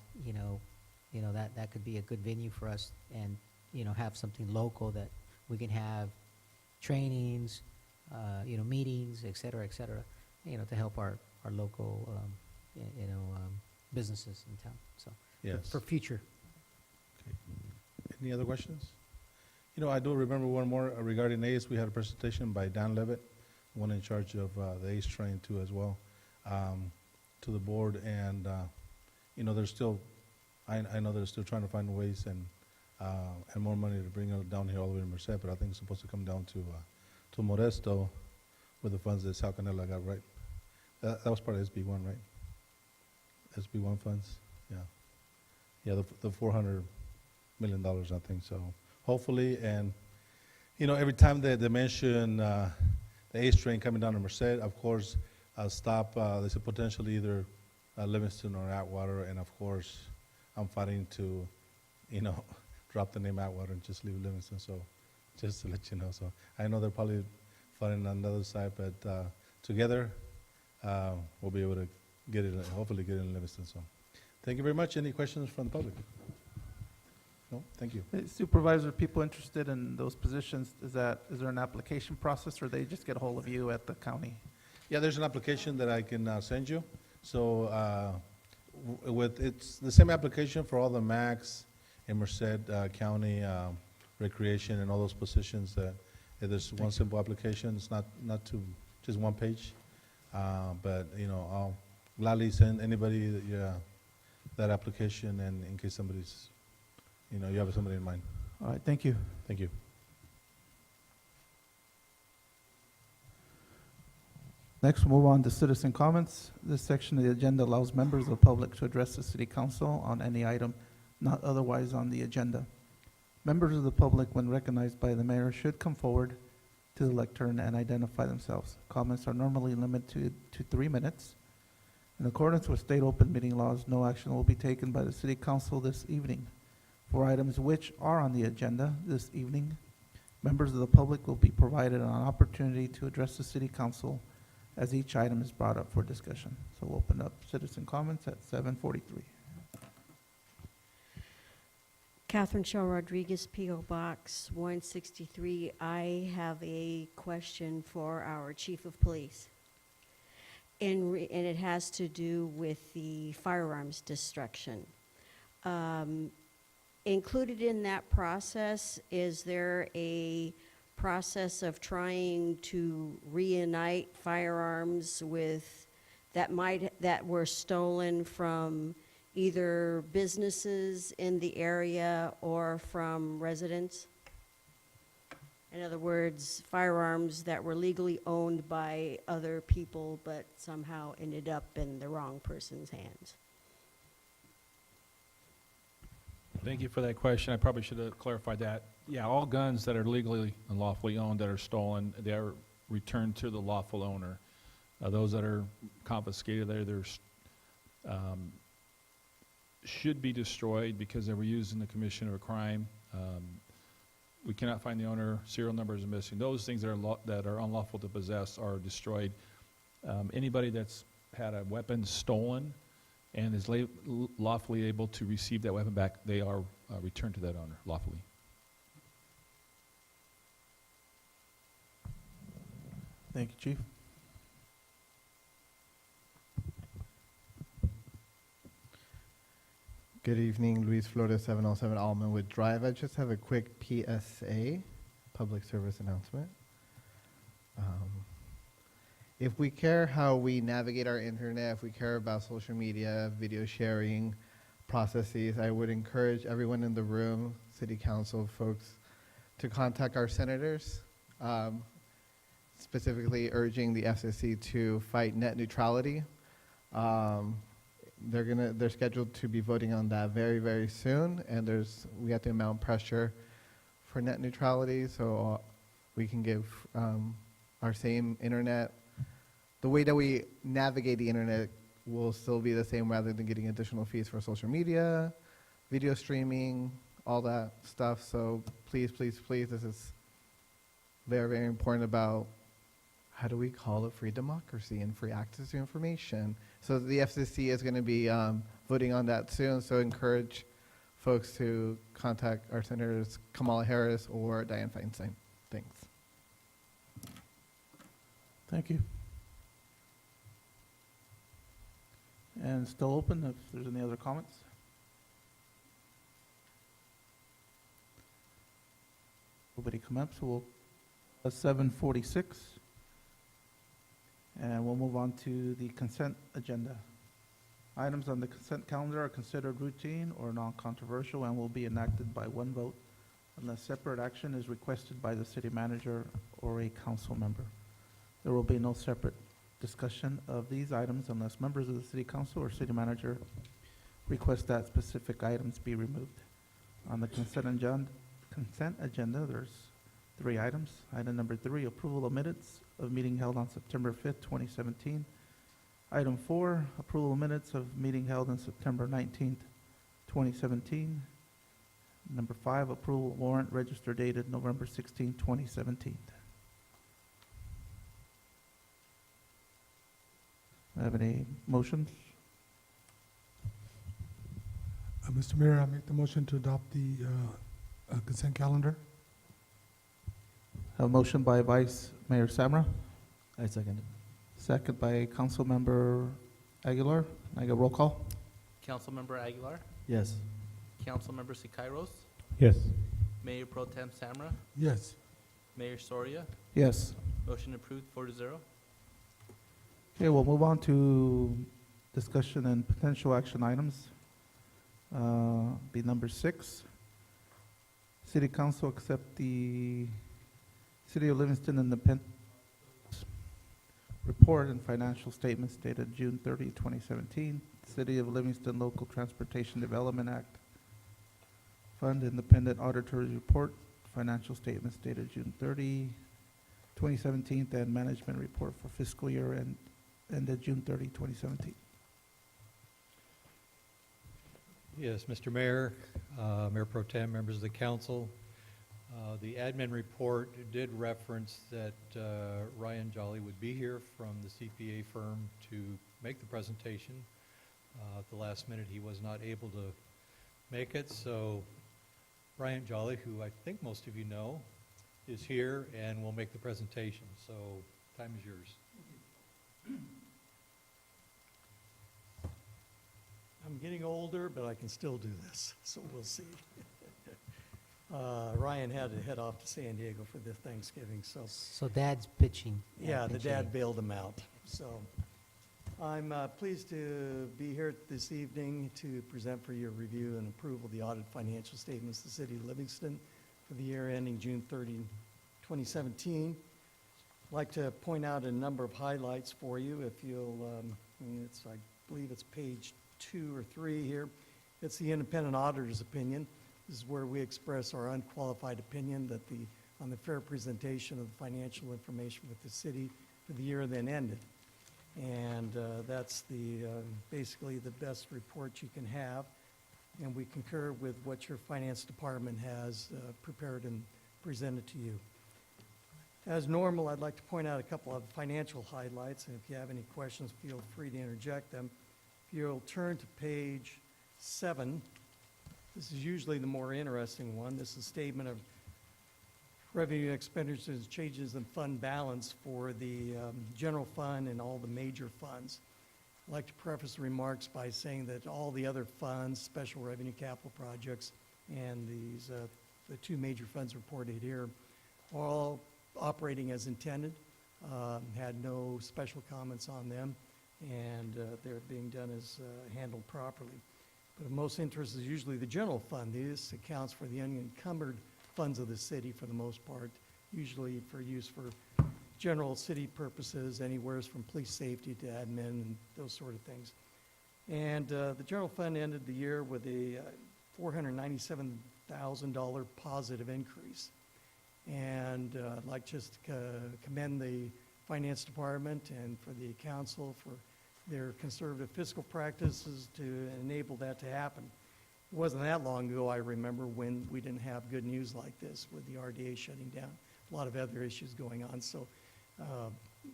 that could be a good venue for us, and, have something local that we can have trainings, meetings, et cetera, to help our local, businesses in town. So Yes. for future. Okay. Any other questions? I do remember one more regarding ACE. We had a presentation by Dan Levitt, one in charge of the ACE train too as well, to the board. And, there's still, I know they're still trying to find ways and more money to bring it down here all the way to Merced, but I think it's supposed to come down to Modesto with the funds that Sal Canela got, right? That was part of SB1, right? SB1 funds, yeah. yeah, the $400 million, I think, so hopefully, and, you know, every time they mention the A train coming down to Merced, of course, stop, there's a potential either Livingston or Atwater, and of course, I'm fighting to, you know, drop the name Atwater and just leave Livingston, so just to let you know. So I know they're probably fighting on the other side, but together, we'll be able to get it, hopefully get it in Livingston, so. Thank you very much. Any questions from the public? No, thank you. Supervisor, people interested in those positions, is there an application process, or they just get a hold of you at the county? Yeah, there's an application that I can send you. So it's the same application for all the Max and Merced County Recreation and all those positions. There's one simple application. It's not too, just one page. But, you know, I'll gladly send anybody that application, and in case somebody's, you know, you have somebody in mind. All right, thank you. Thank you. Next, we'll move on to citizen comments. This section of the agenda allows members of the public to address the city council on any item not otherwise on the agenda. Members of the public, when recognized by the mayor, should come forward to the lectern and identify themselves. Comments are normally limited to 3 minutes. In accordance with state open meeting laws, no action will be taken by the city council this evening. For items which are on the agenda this evening, members of the public will be provided an opportunity to address the city council as each item is brought up for discussion. So we'll open up citizen comments at 7:43. Catherine Shaw Rodriguez, P.O. Box 163. I have a question for our chief of police. And it has to do with the firearms destruction. Included in that process, is there a process of trying to reunite firearms with that were stolen from either businesses in the area or from residents? In other words, firearms that were legally owned by other people but somehow ended up in the wrong person's hands. Thank you for that question. I probably should have clarified that. Yeah, all guns that are legally and lawfully owned that are stolen, they are returned to the lawful owner. Those that are confiscated, should be destroyed because they were used in the commission of a crime. We cannot find the owner, serial numbers are missing. Those things that are unlawful to possess are destroyed. Anybody that's had a weapon stolen and is lawfully able to receive that weapon back, they are returned to that owner lawfully. Thank you, Chief. Good evening, Luis Flores, 707 Almanwood Drive. I just have a quick PSA, public service announcement. If we care how we navigate our internet, if we care about social media, video sharing processes, I would encourage everyone in the room, city council folks, to contact our senators, specifically urging the FCC to fight net neutrality. They're scheduled to be voting on that very, very soon, and we have to mount pressure for net neutrality so we can give our same internet. The way that we navigate the internet will still be the same rather than getting additional fees for social media, video streaming, all that stuff. So please, please, please, this is very, very important about how do we call it free democracy and free access to information. So the FCC is going to be voting on that soon, so encourage folks to contact our senators Kamala Harris or Dianne Feinstein. Thanks. Thank you. And still open if there's any other comments. Nobody come up, so we'll, 7:46. And we'll move on to the consent agenda. Items on the consent calendar are considered routine or non-controversial and will be enacted by one vote unless separate action is requested by the city manager or a council member. There will be no separate discussion of these items unless members of the city council or city manager request that specific items be removed. On the consent agenda, there's 3 items. Item number 3, approval of minutes of meeting held on September 5th, 2017. Item 4, approval of minutes of meeting held on September 19th, 2017. Number 5, approval of warrant register dated November 16th, 2017. Have any motions? Mr. Mayor, I make the motion to adopt the consent calendar. Have a motion by Vice Mayor Samra, I second it. second by Councilmember Aguilar. I get roll call? Councilmember Aguilar, Yes. Councilmember Sicairos, Yes. Mayor Pro Tem Samra, Yes. Mayor Soria. Yes. Motion approved 4-0. Okay, we'll move on to discussion and potential action items. Be number 6. City Council accept the City of Livingston Independent Report and financial statements dated June 30, 2017. City of Livingston Local Transportation Development Act Fund Independent Auditor's Report, financial statements dated June 30, 2017, and management report for fiscal year ended June 30, 2017. Yes, Mr. Mayor, Mayor Pro Tem, members of the council. The admin report did reference that Ryan Jolly would be here from the CPA firm to make the presentation. At the last minute, he was not able to make it, so Ryan Jolly, who I think most of you know, is here and will make the presentation. So, time is yours. I'm getting older, but I can still do this, so we'll see. Ryan had to head off to San Diego for the Thanksgiving, so. So Dad's pitching. Yeah, the pitching. dad bailed him out. So I'm pleased to be here this evening to present for your review and approval the audited financial statements of the City of Livingston for the year ending June 30, 2017. I'd like to point out a number of highlights for you. If you'll, I believe it's page 2 or 3 here. It's the independent auditor's opinion. This is where we express our unqualified opinion that on the fair presentation of the financial information with the city for the year then ended. And that's basically the best report you can have. And we concur with what your finance department has prepared and presented to you. As normal, I'd like to point out a couple of financial highlights, and if you have any questions, feel free to interject them. If you'll turn to page 7, this is usually the more interesting one. This is a statement of revenue expenditures, changes in fund balance for the general fund and all the major funds. I'd like to preface the remarks by saying that all the other funds, special revenue capital projects, and the 2 major funds reported here are all operating as intended, had no special comments on them, and they're being done as handled properly. But of most interest is usually the general fund. This accounts for the unencumbered funds of the city for the most part, usually for use for general city purposes, anywhere from police safety to admin and those sort of things. And the general fund ended the year with a $497,000 positive increase. And I'd like just to commend the finance department and for the council for their conservative fiscal practices to enable that to happen. It wasn't that long ago, I remember, when we didn't have good news like this with the RDA shutting down, a lot of other issues going on. So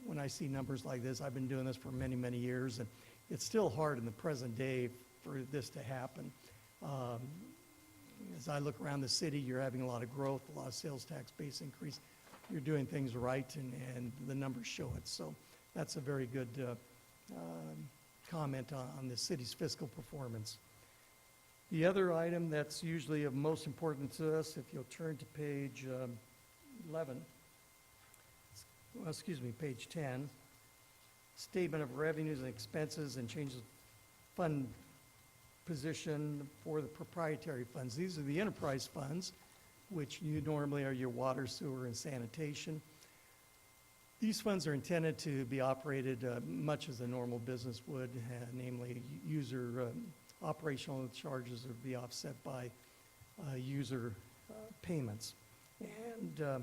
when I see numbers like this, I've been doing this for many, many years, and it's still hard in the present day for this to happen. As I look around the city, you're having a lot of growth, a lot of sales tax base increase. You're doing things right, and the numbers show it. So that's a very good comment on the city's fiscal performance. The other item that's usually of most importance to us, if you'll turn to page 11, well, excuse me, page 10, statement of revenues and expenses and changes of fund position for the proprietary funds. These are the enterprise funds, which you normally are your water, sewer, and sanitation. These funds are intended to be operated much as a normal business would, namely user operational charges would be offset by user payments. And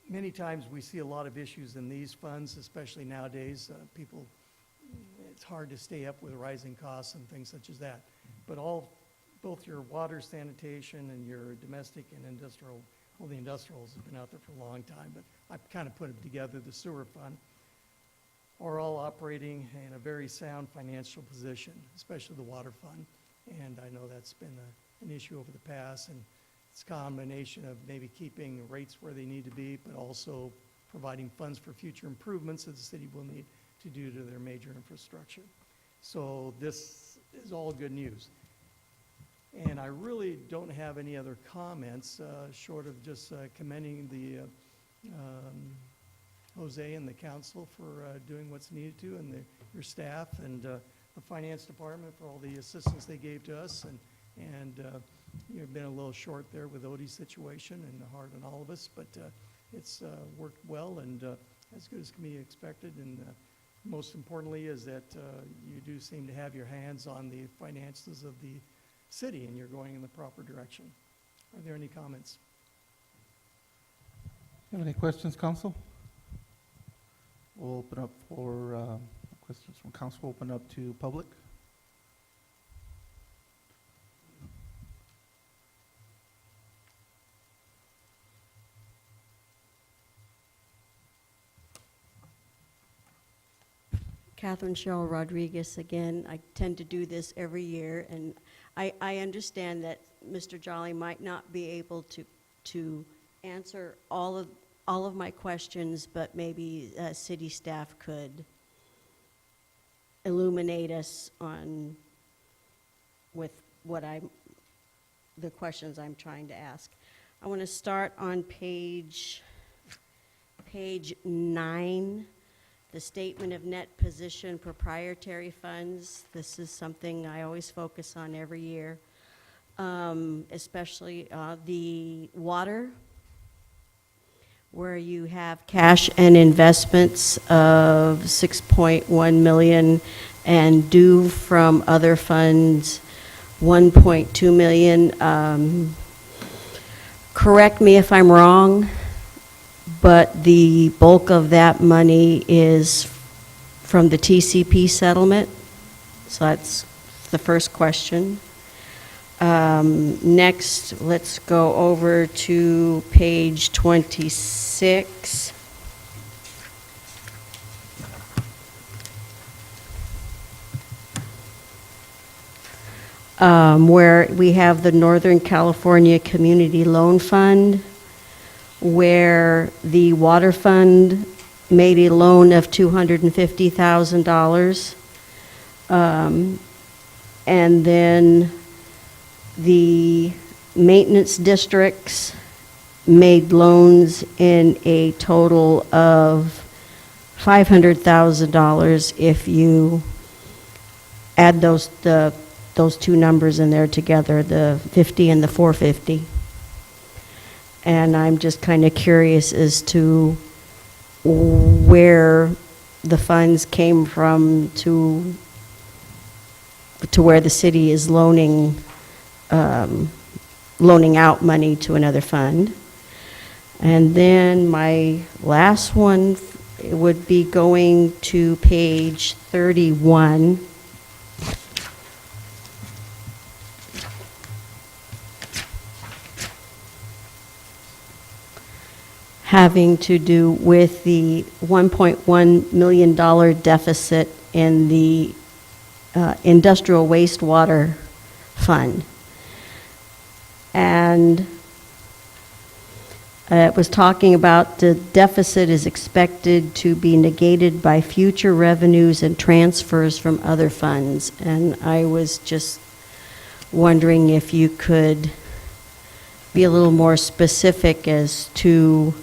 many times we see a lot of issues in these funds, especially nowadays. People, it's hard to stay up with rising costs and things such as that. But both your water sanitation and your domestic and industrial, all the industrials have been out there for a long time, but I've kind of put them together. The sewer fund are all operating in a very sound financial position, especially the water fund. And I know that's been an issue over the past, and it's a combination of maybe keeping rates where they need to be, but also providing funds for future improvements that the city will need to do to their major infrastructure. So this is all good news. And I really don't have any other comments, short of just commending the Jose and the council for doing what's needed to, and your staff and the finance department for all the assistance they gave to us. And you've been a little short there with Odie's situation and hard on all of us, but it's worked well and as good as can be expected. And most importantly is that you do seem to have your hands on the finances of the city, and you're going in the proper direction. Are there any comments? You have any questions, council? We'll open up for questions from council. We'll open up to public. Catherine Cheryl Rodriguez again. I tend to do this every year, and I understand that Mr. Jolly might not be able to answer all of my questions, but maybe city staff could illuminate us on with the questions I'm trying to ask. I want to start on page 9. The statement of net position proprietary funds. This is something I always focus on every year, especially the water, where you have cash and investments of $6.1 million and due from other funds $1.2 million. Correct me if I'm wrong, but the bulk of that money is from the TCP settlement. So that's the first question. Next, let's go over to page 26. Where we have the Northern California Community Loan Fund, where the water fund made a loan of $250,000. And then the maintenance districts made loans in a total of $500,000 if you add those two numbers in there together, the 50 and the 450. And I'm just kind of curious as to where the funds came from to where the city is loaning out money to another fund. And then my last one would be going to page 31. Having to do with the $1.1 million deficit in the industrial wastewater fund. And it was talking about the deficit is expected to be negated by future revenues and transfers from other funds. And I was just wondering if you could be a little more specific as to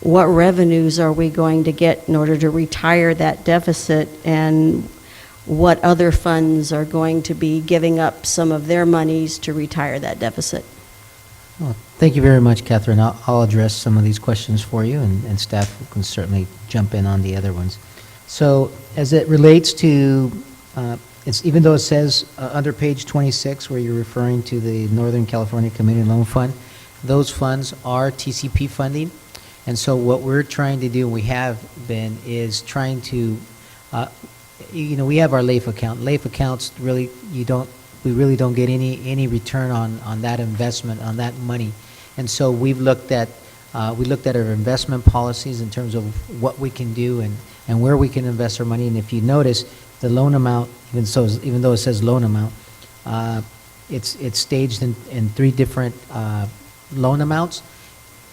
what revenues are we going to get in order to retire that deficit, and what other funds are going to be giving up some of their monies to retire that deficit. Well, thank you very much, Catherine. I'll address some of these questions for you, and staff can certainly jump in on the other ones. So as it relates to it's, even though it says under page 26, where you're referring to the Northern California Community Loan Fund, those funds are TCP funding. And so what we're trying to do, we have been, is trying to, we have our LAIF account. LAIF accounts, really, we really don't get any return on that investment, on that money. And so we looked at our investment policies in terms of what we can do and where we can invest our money. And if you notice, the loan amount, even though it says loan amount, it's staged in 3 different loan amounts,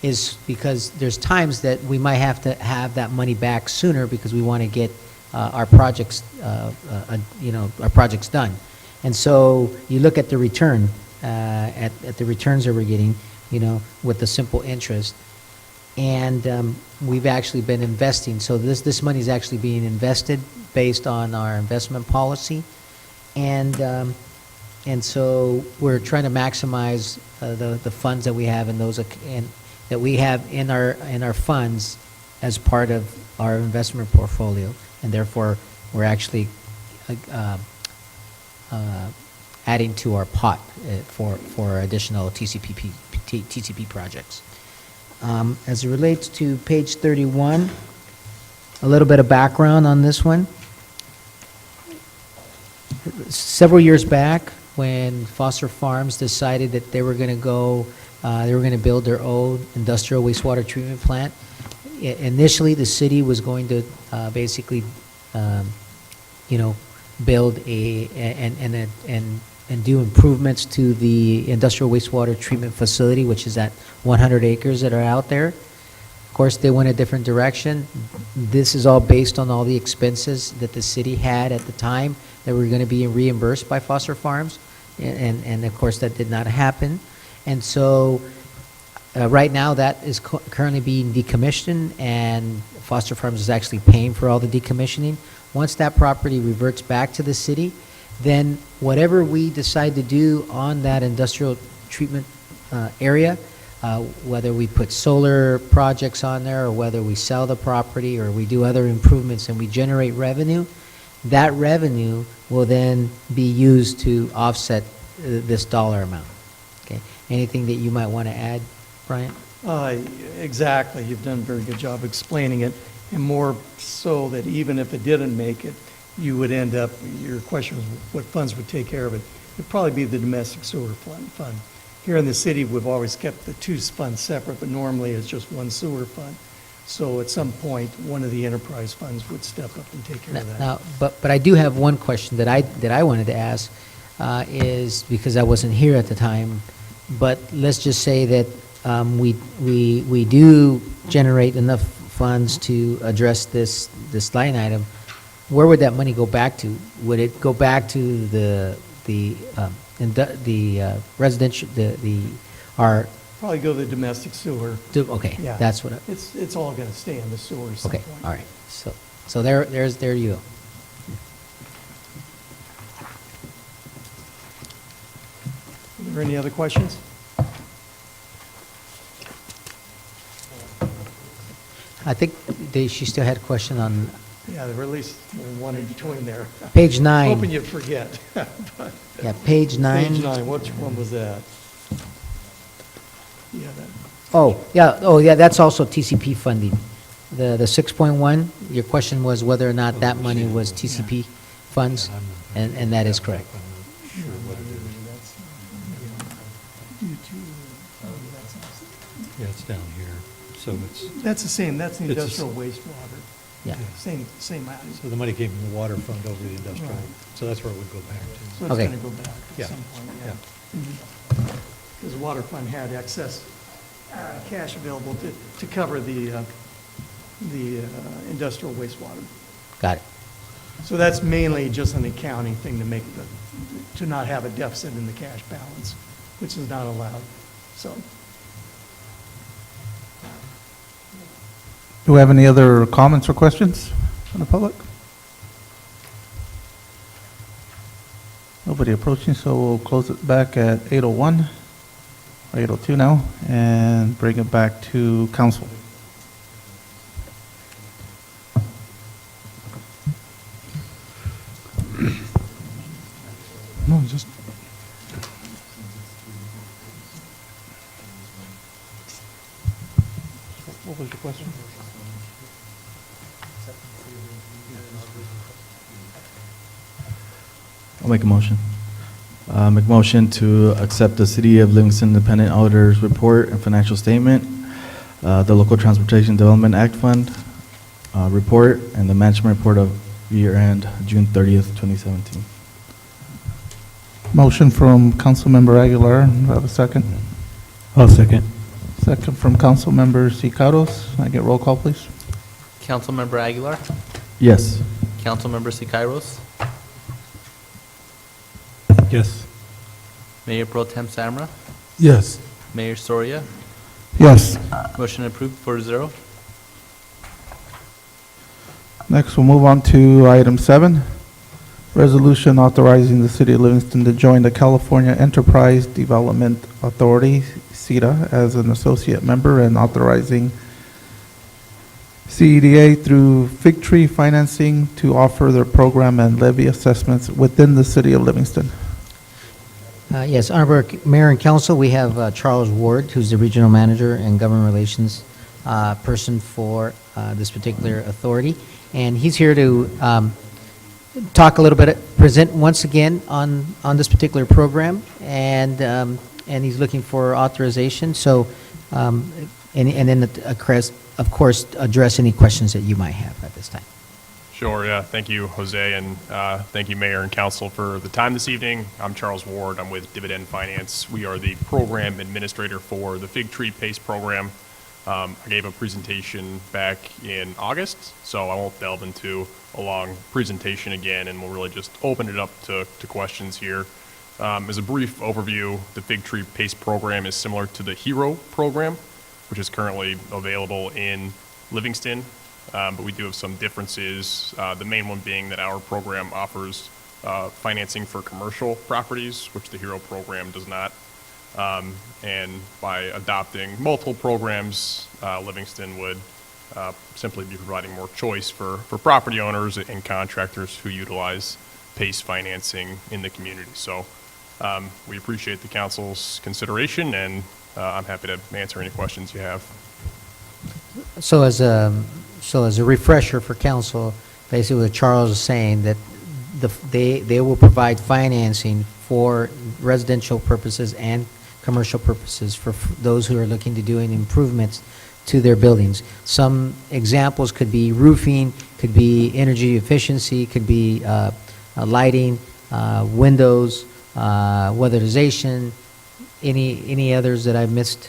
is because there's times that we might have to have that money back sooner because we want to get our projects, our projects done. And so you look at the return, at the returns that we're getting, with the simple interest. And we've actually been investing. So this money is actually being invested based on our investment policy. And so we're trying to maximize the funds that we have in those, that we have in our funds as part of our investment portfolio. And therefore, we're actually adding to our pot for additional TCP projects. As it relates to page 31, a little bit of background on this one. Several years back, when Foster Farms decided that they were going to build their own industrial wastewater treatment plant, initially the city was going to basically, build and do improvements to the industrial wastewater treatment facility, which is at 100 acres that are out there. Of course, they went a different direction. This is all based on all the expenses that the city had at the time that were going to be reimbursed by Foster Farms, and of course that did not happen. And so right now that is currently being decommissioned, and Foster Farms is actually paying for all the decommissioning. Once that property reverts back to the city, then whatever we decide to do on that industrial treatment area, whether we put solar projects on there or whether we sell the property or we do other improvements and we generate revenue, that revenue will then be used to offset this dollar amount. Okay. Anything that you might want to add, Brian? Exactly. You've done a very good job explaining it, and more so that even if it didn't make it, you would end up, your question was what funds would take care of it. It'd probably be the domestic sewer fund. Here in the city, we've always kept the 2 funds separate, but normally it's just one sewer fund. So at some point, one of the enterprise funds would step up and take care of that. Now, but I do have one question that I wanted to ask, is because I wasn't here at the time, but let's just say that we do generate enough funds to address this line item. Where would that money go back to? Would it go back to the residential, our? Probably go to the domestic sewer. Okay, Yeah. that's what. It's all going to stay in the sewer at some Okay, point. all right. So there you go. Are there any other questions? I think she still had a question on Yeah, there were at least one in between there. page 9. Hoping you'd forget. But Yeah, page 9. Page 9, which one was that? Yeah, that. Oh, yeah, that's also TCP funding. The 6.1, your question was whether or not that money was TCP funds, and that is correct. Yeah, it's down here, so it's, That's the same, that's the It's a s- industrial wastewater. Yeah. Same item. so the money came from the water fund over the industrial, Right. so that's where it would go back to. So it's Okay. going to go back Yeah, at some point, yeah. yeah. Because the water fund had excess cash available to cover the industrial wastewater. Got it. So that's mainly just an accounting thing to not have a deficit in the cash balance, which is not allowed, so. Do we have any other comments or questions from the public? Nobody approaching, so we'll close it back at 8:01, or 8:02 now, and bring it back to council. What was the question? I'll make a motion. Make a motion to accept the City of Livingston Independent Auditor's Report and Financial Statement, the Local Transportation Development Act Fund report, and the management report of year-end June 30th, 2017. Motion from Councilmember Aguilar. Do I have a second? I'll second. Second from Councilmember Sicados. Can I get roll call, please? Councilmember Aguilar, Yes. Councilmember Sikairos, Yes. Mayor Pro Tem Samra, Yes. Mayor Soria. Yes. Motion approved 4-0. Next, we'll move on to item 7, resolution authorizing the City of Livingston to join the California Enterprise Development Authority, CEDA, as an associate member and authorizing CEDA through Fig Tree Financing to offer their program and levy assessments within the City of Livingston. Yes, Honorable Mayor and Council, we have Charles Ward, who's the Regional Manager and Government Relations person for this particular authority. And he's here to talk a little bit, present once again on this particular program, and he's looking for authorization. So, and then, of course, address any questions that you might have at this time. Sure, yeah. Thank you, Jose, and thank you, Mayor and Council, for the time this evening. I'm Charles Ward. I'm with Dividend Finance. We are the program administrator for the Fig Tree PACE program. I gave a presentation back in August, so I won't delve into a long presentation again, and we'll really just open it up to questions here. As a brief overview, the Fig Tree PACE program is similar to the HERO program, which is currently available in Livingston. But we do have some differences, the main one being that our program offers financing for commercial properties, which the HERO program does not. And by adopting multiple programs, Livingston would simply be providing more choice for property owners and contractors who utilize PACE financing in the community. So we appreciate the council's consideration, and I'm happy to answer any questions you have. So as a refresher for council, basically what Charles is saying, that they will provide financing for residential purposes and commercial purposes for those who are looking to doing improvements to their buildings. Some examples could be roofing, could be energy efficiency, could be lighting, windows, weatherization, any others that I've missed?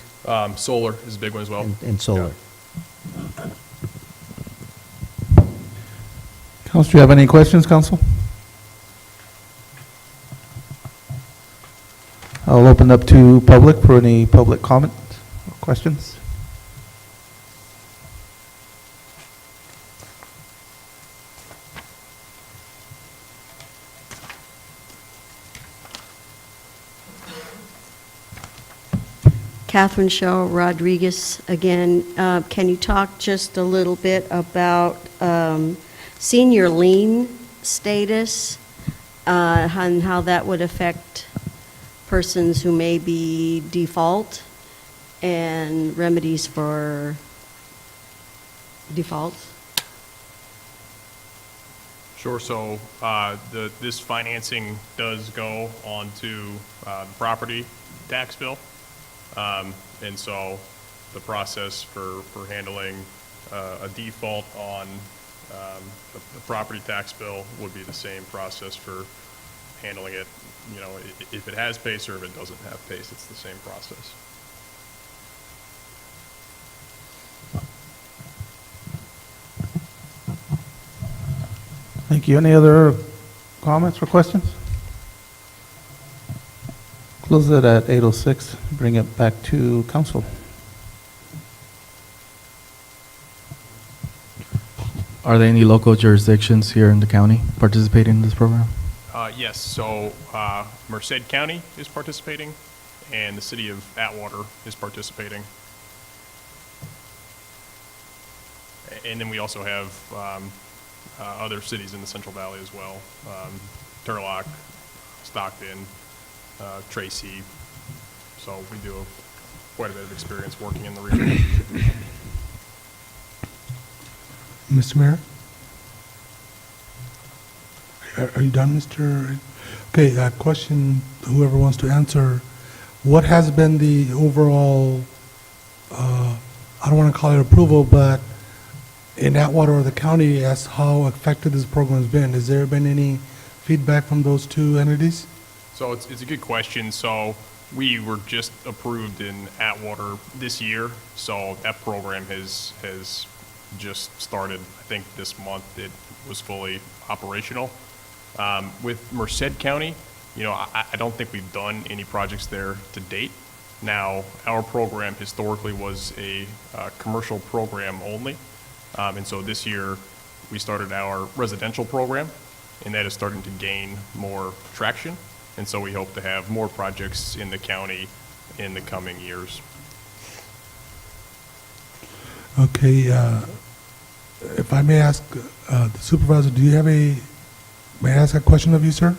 Solar is a big one as well. And solar. Yeah. Council, do you have any questions, Council? I'll open up to public for any public comment or questions. Catherine Shaw Rodriguez again. Can you talk just a little bit about senior lien status and how that would affect persons who may be default and remedies for defaults? Sure. So this financing does go onto the property tax bill. And so the process for handling a default on the property tax bill would be the same process for handling it, you know, if it has PACE or if it doesn't have PACE, it's the same process. Thank you. Any other comments or questions? Close it at 8:06. Bring it back to council. Are there any local jurisdictions here in the county participating in this program? Yes, so Merced County is participating, and the city of Atwater is participating. And then we also have other cities in the Central Valley as well. Turlock, Stockton, Tracy. So we do have quite a bit of experience working in the region. Mr. Mayor? Are you done, Mr.? Okay, question, whoever wants to answer. What has been the overall, I don't want to call it approval, but in Atwater or the county as how effective this program has been? Has there been any feedback from those two entities? So it's a good question. So we were just approved in Atwater this year, so that program has just started. I think this month it was fully operational. With Merced County, you know, I don't think we've done any projects there to date. Now, our program historically was a commercial program only, and so this year we started our residential program, and that is starting to gain more traction. And so we hope to have more projects in the county in the coming years. Okay, if I may ask the supervisor, do you have may I ask a question of you, sir?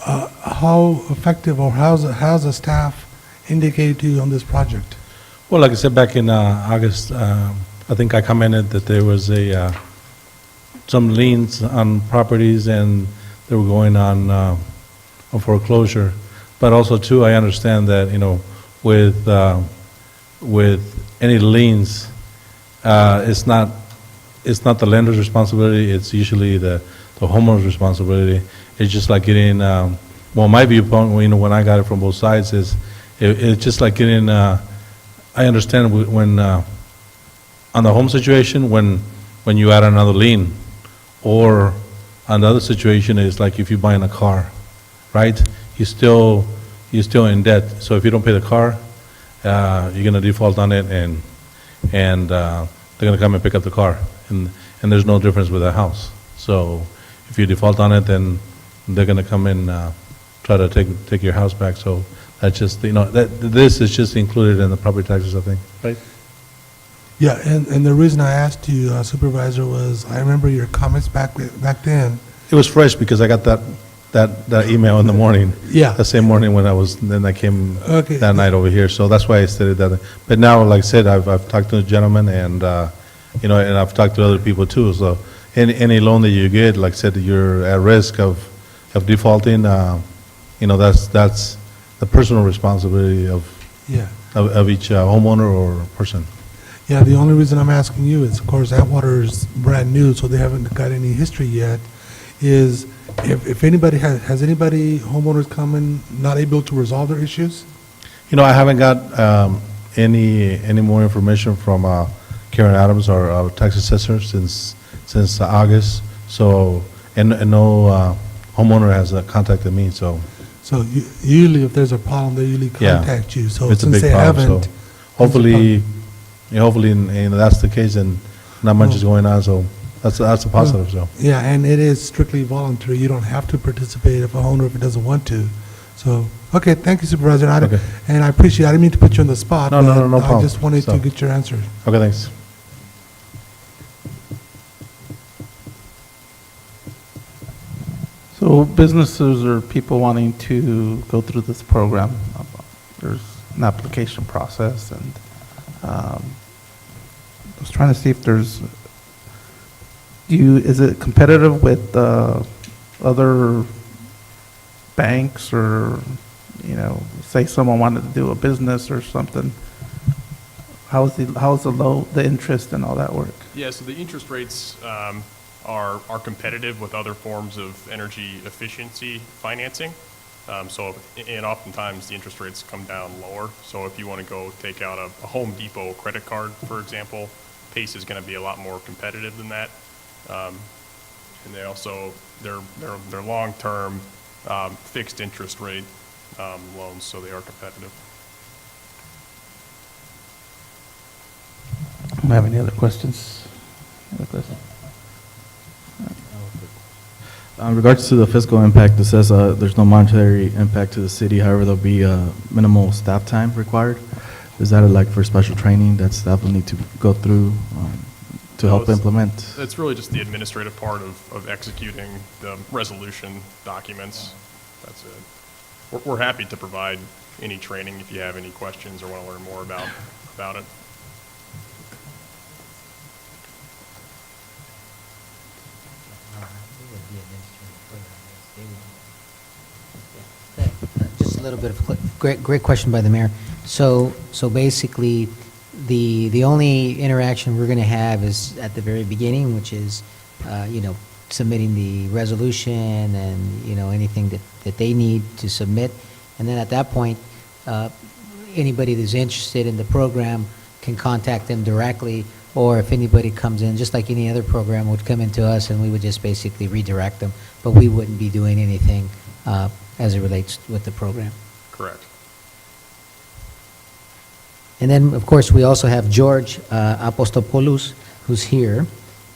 How effective or how's the staff indicated to you on this project? Well, like I said, back in August, I think I commented that there was some liens on properties and they were going on foreclosure. But also, too, I understand that, you know, with any liens, it's not the lender's responsibility, it's usually the homeowner's responsibility. It's just like getting, well, my viewpoint, you know, when I got it from both sides is, it's just like getting, I understand when, on the home situation, when you add another lien, or another situation is like if you're buying a car, right? You're still in debt. So if you don't pay the car, you're gonna default on it, and they're gonna come and pick up the car, and there's no difference with a house. So if you default on it, then they're gonna come and try to take your house back. So that's just, you know, this is just included in the property taxes, I think, right? Yeah, and the reason I asked you, Supervisor, was I remember your comments back then. It was fresh because I got that email in the morning. Yeah. The same morning when I came Okay. that night over here. So that's why I stated that. But now, like I said, I've talked to the gentleman, and you know, and I've talked to other people too. So any loan that you get, like I said, you're at risk of defaulting. You know, that's the personal responsibility of each homeowner or person. Yeah, the only reason I'm asking you is, of course, Atwater is brand new, so they haven't got any history yet, is if anybody has anybody, homeowners come in, not able to resolve their issues? You know, I haven't got any more information from Karen Adams, our tax assessor, since August. So, and no homeowner has contacted me, so. So usually if there's a problem, they usually contact you. So it's a since big they problem, haven't. so hopefully, you know, that's the case, and not much is going on, so that's a positive, so. Yeah, and it is strictly voluntary. You don't have to participate if a owner, if it doesn't want to. So, okay, thank you, Supervisor. Okay. And I appreciate, I didn't mean to put you on the spot. No but problem. I just wanted So- to get your answer. Okay, thanks. So businesses or people wanting to go through this program, there's an application process, and I was trying to see if there's, is it competitive with other banks, or, you know, say someone wanted to do a business or something? How's the interest and all that work? Yeah, so the interest rates are competitive with other forms of energy efficiency financing. And oftentimes the interest rates come down lower. So if you want to go take out a Home Depot credit card, for example, PACE is going to be a lot more competitive than that. And they also, they're long-term fixed interest rate loans, so they are competitive. Do you have any other questions? In regards to the fiscal impact, it says there's no monetary impact to the city. However, there'll be minimal staff time required. Is that like for special training that staff will need to go through to help implement? It's really just the administrative part of executing the resolution documents. That's it. We're happy to provide any training if you have any questions or want to learn more about it. little bit of, great question by the mayor. So basically, the only interaction we're going to have is at the very beginning, which is, submitting the resolution and, anything that they need to submit. And then at that point, anybody that's interested in the program can contact them directly, or if anybody comes in, just like any other program, would come into us and we would just basically redirect them, but we wouldn't be doing anything as it relates with the program. Correct. And then, of course, we also have George Apostopoulos, who's here,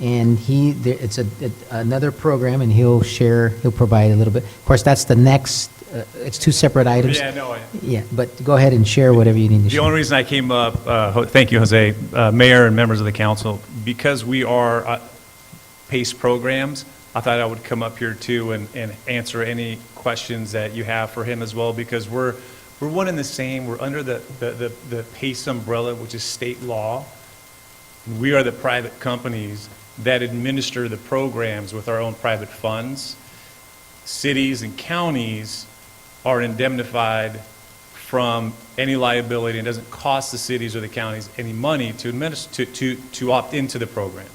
and it's another program, and he'll provide a little bit. Of course, that's the next, it's two separate items. Yeah, no. Yeah, but go ahead and share whatever you need to The share. only reason I came up, thank you, Jose, Mayor and members of the council, because we are PACE programs, I thought I would come up here too and answer any questions that you have for him as well, because we're one and the same. We're under the PACE umbrella, which is state law. And we are the private companies that administer the programs with our own private funds. Cities and counties are indemnified from any liability. It doesn't cost the cities or the counties any money to administer, to opt into the program.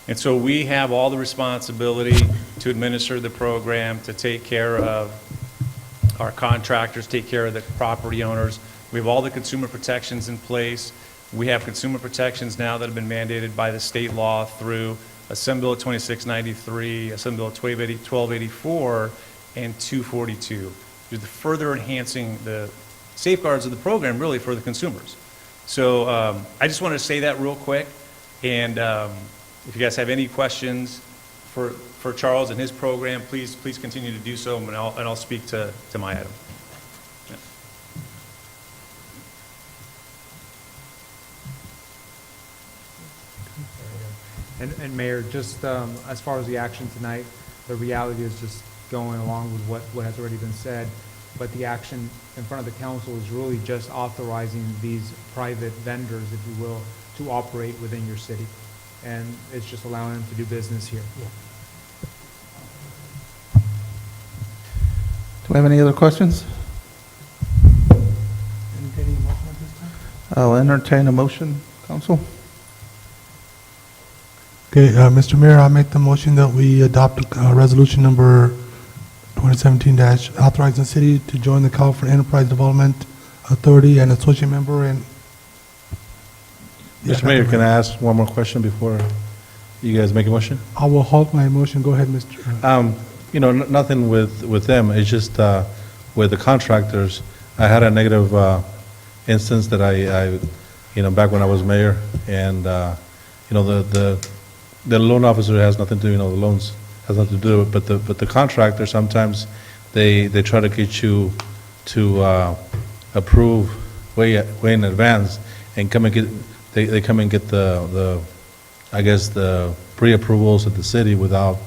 And so we have all the responsibility to administer the program, to take care of our contractors, take care of the property owners. We have all the consumer protections in place. We have consumer protections now that have been mandated by the state law through Assembly Bill 2693, Assembly Bill 1284, and 242. They're further enhancing the safeguards of the program, really, for the consumers. So I just wanted to say that real quick. And if you guys have any questions for Charles and his program, please continue to do so, and I'll speak to my item. And Mayor, just as far as the action tonight, the reality is just going along with what has already been said, but the action in front of the council is really just authorizing these private vendors, if you will, to operate within your city. And it's just allowing them to do business here. Do we have any other questions? Entertaining a motion at this time? I'll entertain a motion, council. Okay, Mr. Mayor, I make the motion that we adopt resolution number 2017- authorizing the city to join the California Enterprise Development Authority and associate member and. Mr. Mayor, can I ask one more question before you guys make a motion? I will halt my motion. Go ahead, Mr. Nothing with them. It's just with the contractors. I had a negative instance that I back when I was mayor, and the loan officer has nothing to do. The loans has nothing to do with it. But the contractor, sometimes they try to get you to approve way in advance and come and get. They come and get the pre-approvals of the city without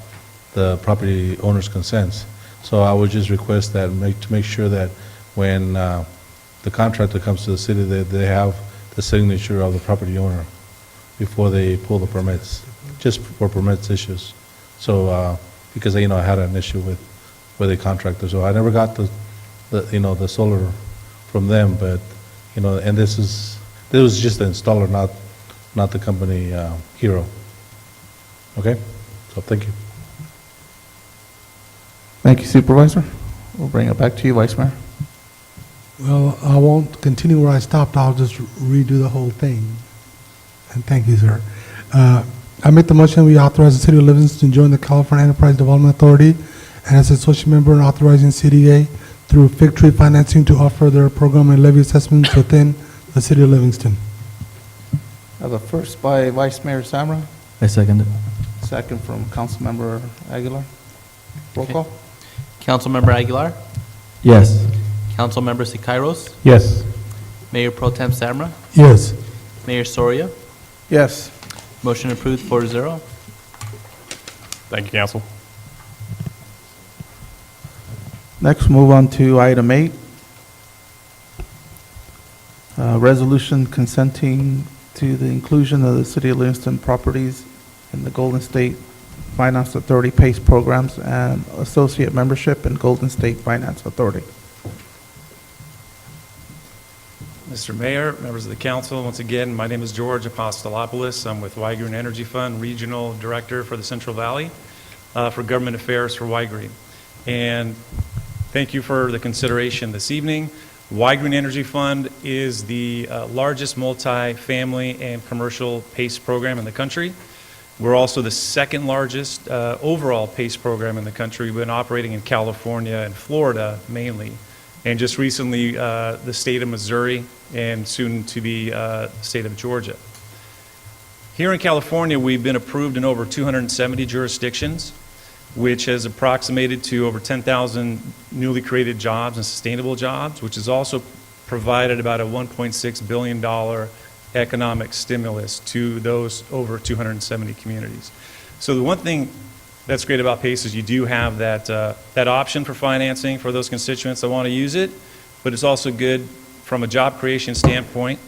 the property owner's consents. So I would just request that to make sure that when the contractor comes to the city, they have the signature of the property owner before they pull the permits, just for permits issues. So because I had an issue with a contractor, so I never got the solar from them, but and this was just the installer, not the company Hero. Okay, so thank you. Thank you, Supervisor. We'll bring it back to you, Vice Mayor. Well, I won't continue where I stopped. I'll just redo the whole thing. And thank you, sir. I make the motion we authorize the City of Livingston to join the California Enterprise Development Authority and as an associate member and authorizing CDA through Fig Tree Financing to offer their program and levy assessments within the City of Livingston. I have a first by Vice Mayor Samra, I second it. second from Councilmember Aguilar. Roll call. Councilmember Aguilar, Yes. Councilmember Sicairos, Yes. Mayor Pro Tem Samra, Yes. Mayor Soria. Yes. Motion approved 4-0. Thank you, council. Next, move on to item 8. Resolution consenting to the inclusion of the City of Livingston properties in the Golden State Finance Authority PACE programs and associate membership in Golden State Finance Authority. Mr. Mayor, members of the council, once again, my name is George Apostolopoulos. I'm with Y Green Energy Fund, Regional Director for the Central Valley for Government Affairs for Y Green. And thank you for the consideration this evening. Y Green Energy Fund is the largest multi-family and commercial PACE program in the country. We're also the second largest overall PACE program in the country. We've been operating in California and Florida mainly, and just recently the state of Missouri and soon to be the state of Georgia. Here in California, we've been approved in over 270 jurisdictions, which has approximated to over 10,000 newly created jobs and sustainable jobs, which has also provided about a $1.6 billion economic stimulus to those over 270 communities. So the one thing that's great about PACE is you do have that option for financing for those constituents that want to use it, but it's also good from a job creation standpoint,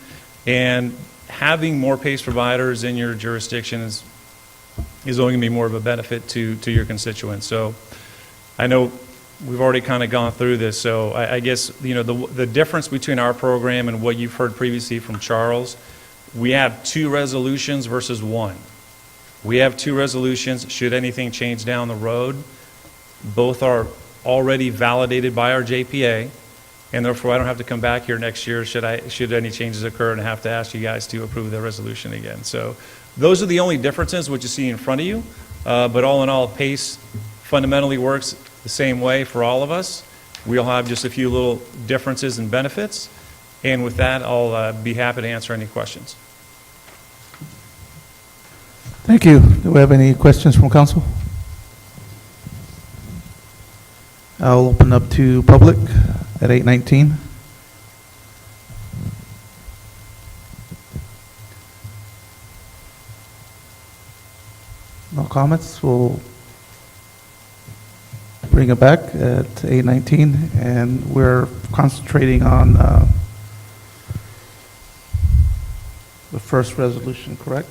and having more PACE providers in your jurisdiction is only going to be more of a benefit to your constituents. So I know we've already kind of gone through this, so I guess, you know, the difference between our program and what you've heard previously from Charles, we have 2 resolutions versus 1. We have 2 resolutions. Should anything change down the road, both are already validated by our JPA, and therefore I don't have to come back here next year should any changes occur and have to ask you guys to approve the resolution again. So those are the only differences, what you see in front of you. But all in all, PACE fundamentally works the same way for all of us. We all have just a few little differences and benefits. And with that, I'll be happy to answer any questions. Thank you. Do we have any questions from council? I'll open up to public at 8:19. No comments. We'll bring it back at 8:19, and we're concentrating on the first resolution, correct?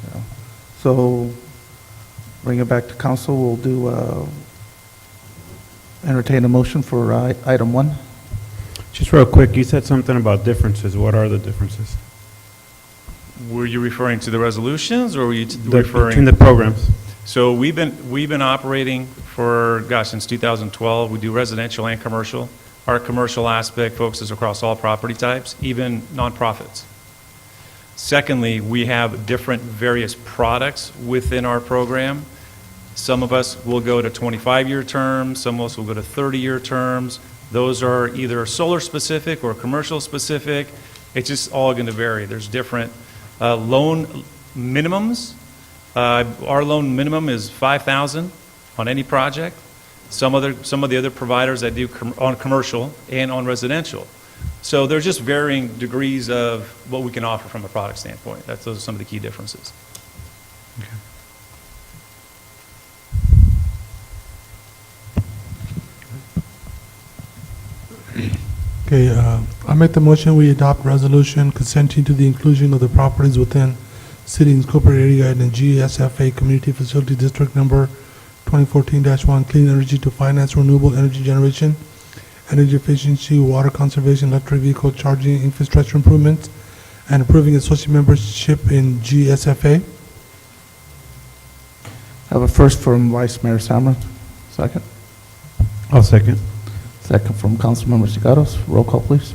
Yeah. So bring it back to council. We'll do entertain a motion for item 1. Just real quick, you said something about differences. What are the differences? Were you referring to the resolutions, or were you Between referring the programs. So we've been operating for, gosh, since 2012. We do residential and commercial. Our commercial aspect focuses across all property types, even nonprofits. Secondly, we have different various products within our program. Some of us will go to 25-year terms, some of us will go to 30-year terms. Those are either solar specific or commercial specific. It's just all going to vary. There's different loan minimums. Our loan minimum is $5,000 on any project. Some of the other providers that do on commercial and on residential. So there's just varying degrees of what we can offer from a product standpoint. Those are some of the key differences. Okay, I make the motion, we adopt resolution consenting to the inclusion of the properties within city incorporated area in the GSFA Community Facility District number 2014-1, clean energy to finance renewable energy generation, energy efficiency, water conservation, electric vehicle charging infrastructure improvements, and approving associate membership in GSFA. I have a first from Vice Mayor Samra. Second. I'll second. Second from Councilmember Sicaros. Roll call, please.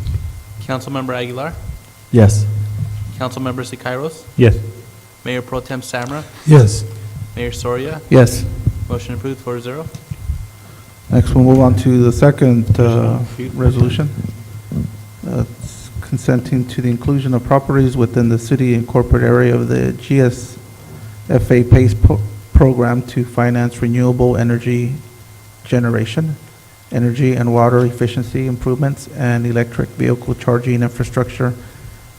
Councilmember Aguilar, Yes. Councilmember Sicairos, Yes. Mayor Pro Tem Samra, Yes. Mayor Soria. Yes. Motion approved 4-0. Next, we'll move on to the second resolution. It's consenting to the inclusion of properties within the city and corporate area of the GSFA PACE program to finance renewable energy generation, energy and water efficiency improvements, and electric vehicle charging infrastructure,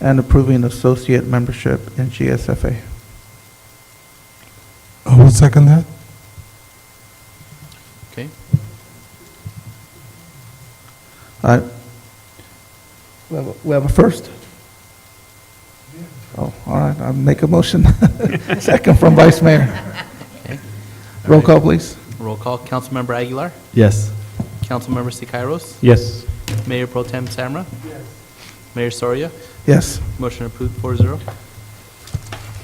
and approving associate membership in GSFA. I will second that. Okay. All right. We have a first? Oh, all right, I'll make a motion. Second from Vice Mayor. Okay. Roll call, please. Roll call. Councilmember Aguilar? Yes. Councilmember Sikairos? Yes. Mayor Pro Tem Samra? Mayor Soria? Yes. Motion approved 4-0.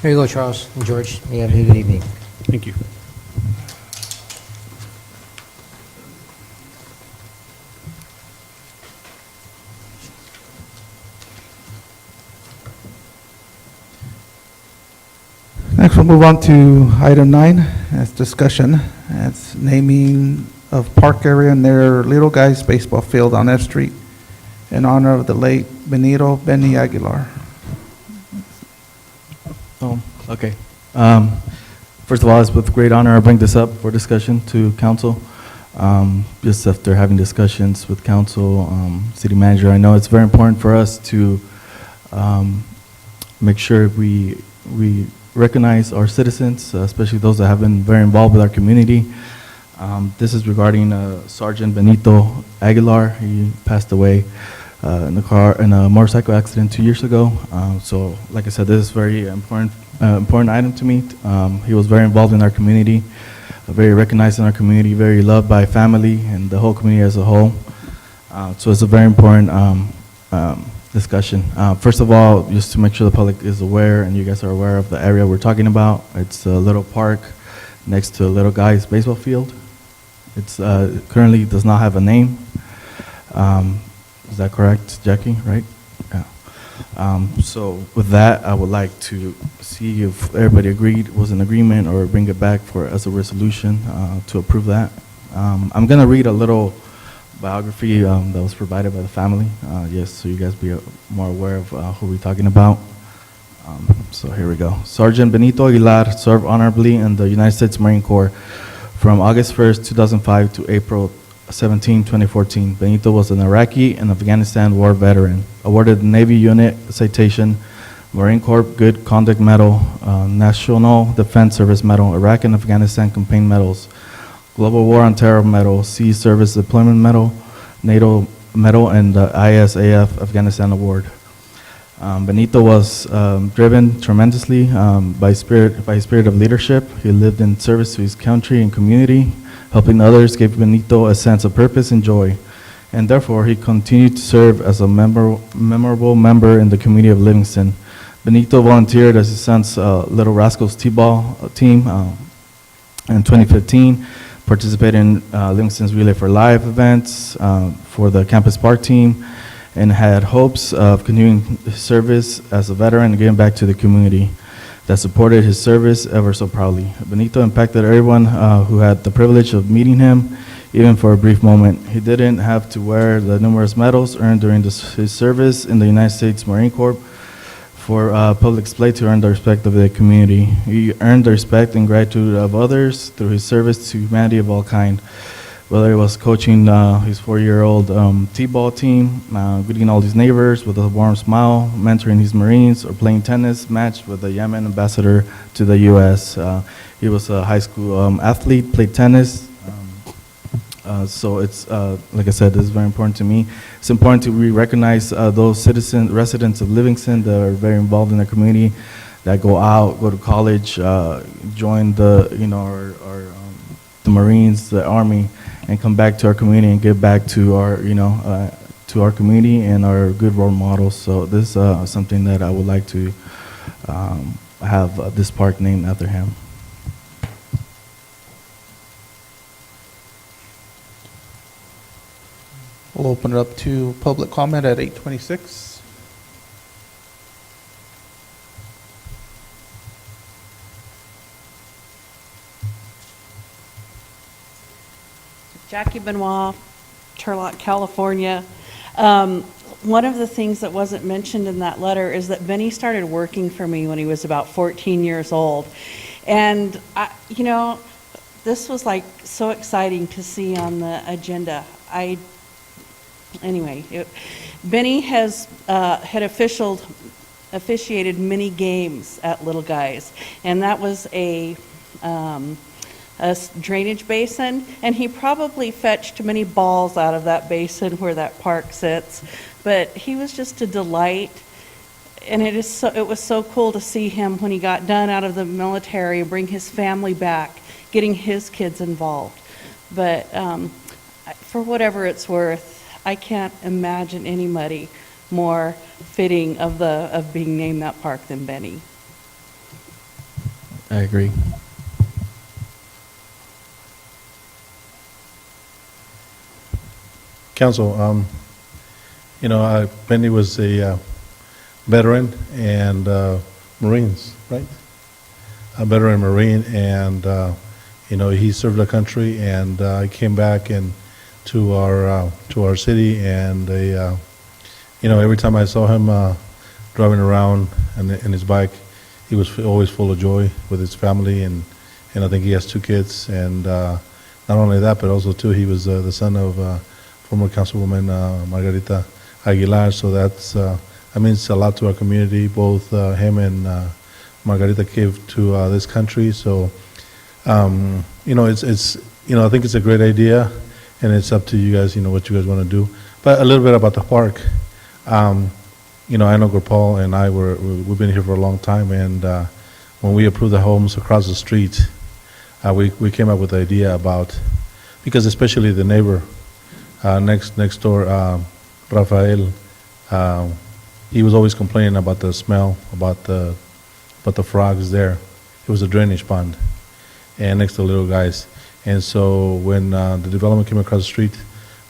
Here you go, Charles and George. You have a good evening. Thank you. Next, we'll move on to item 9, that's discussion. That's naming of park area near Little Guys Baseball Field on F Street in honor of the late Benny Aguilar. Oh, okay. First of all, it's with great honor I bring this up for discussion to council. Just after having discussions with council, city manager, I know it's very important for us to make sure we recognize our citizens, especially those that have been very involved with our community. This is regarding Sergeant Benito Aguilar. He passed away in a motorcycle accident 2 years ago. So, like I said, this is very important item to me. He was very involved in our community, very recognized in our community, very loved by family and the whole community as a whole. So it's a very important discussion. First of all, just to make sure the public is aware and you guys are aware of the area we're talking about. It's a little park next to Little Guys baseball field. It's currently does not have a name. Is that correct, Jackie, right? Yeah. So with that, I would like to see if everybody was in agreement or bring it back as a resolution to approve that. I'm gonna read a little biography that was provided by the family, so you guys be more aware of who we're talking about. So here we go. Sergeant Benito Aguilar served honorably in the United States Marine Corps from August 1st, 2005 to April 17, 2014. Benito was an Iraqi and Afghanistan war veteran, awarded the Navy Unit Citation, Marine Corps Good Conduct Medal, National Defense Service Medal, Iraq and Afghanistan Campaign Medals, Global War on Terror Medal, Sea Service Deployment Medal, NATO Medal, and the ISAF Afghanistan Award. Benito was driven tremendously by his spirit of leadership. He lived in service to his country and community. Helping others gave Benito a sense of purpose and joy, and therefore he continued to serve as a memorable member in the community of Livingston. Benito volunteered as his son's Little Rascals T-ball team in 2015, participated in Livingston's Relay for Life events for the Campus Park team, and had hopes of continuing his service as a veteran and giving back to the community that supported his service ever so proudly. Benito impacted everyone who had the privilege of meeting him, even for a brief moment. He didn't have to wear the numerous medals earned during his service in the United States Marine Corps for public display to earn the respect of the community. He earned the respect and gratitude of others through his service to humanity of all kind, whether it was coaching his 4-year-old T-ball team, greeting all his neighbors with a warm smile, mentoring his Marines, or playing tennis match with the Yemen ambassador to the U.S. He was a high school athlete, played tennis. So it's, like I said, this is very important to me. It's important to recognize those residents of Livingston that are very involved in their community, that go out, go to college, join the, the Marines, the Army, and come back to our community and give back to our, to our community and our good role models. So this is something that I would like to have this park named after him. We'll open it up to public comment at 8:26. Jackie Benoit, Turlock, California. One of the things that wasn't mentioned in that letter is that Benny started working for me when he was about 14 years old. And, this was like so exciting to see on the agenda. Benny has had officiated many games at Little Guys, and that was a drainage basin, and he probably fetched many balls out of that basin where that park sits. But he was just a delight, and it was so cool to see him when he got done out of the military, bring his family back, getting his kids involved. But for whatever it's worth, I can't imagine anybody more fitting of being named that park than Benny. I agree. Council, Benny was a veteran and Marines, right? A veteran Marine, and he served the country, and he came back and to our city, and every time I saw him driving around in his bike, he was always full of joy with his family, and I think he has 2 kids, and not only that, but also too, he was the son of former Councilwoman Margarita Aguilar, so that means a lot to our community. Both him and Margarita gave to this country, so it's I think it's a great idea, and it's up to you guys, what you guys want to do. But a little bit about the park. I know Gopal and we've been here for a long time, and when we approved the homes across the street, we came up with the idea about, because especially the neighbor next door, Rafael, he was always complaining about the smell, about the frogs there. It was a drainage pond, and next to little guys. And so when the development came across the street,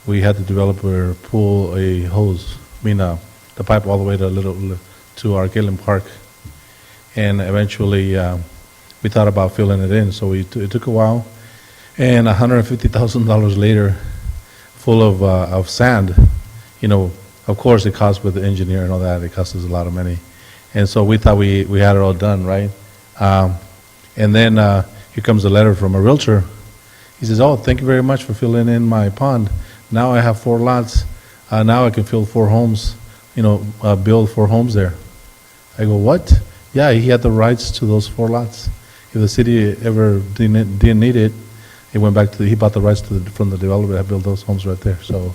we had the developer pull a hose, the pipe all the way to Arcadian Park. And eventually, we thought about filling it in. So it took a while, and $150,000 later, full of sand. Of course, it costs with the engineer and all that. It costs us a lot of money, and so we thought we had it all done, right? And then here comes a letter from a realtor. He says, "Oh, thank you very much for filling in my pond. Now I have 4 lots. Now I can fill 4 homes. Build 4 homes there." I go, "What?" Yeah, he had the rights to those 4 lots. If the city ever didn't need it, he went back to he bought the rights from the developer that built those homes right there. So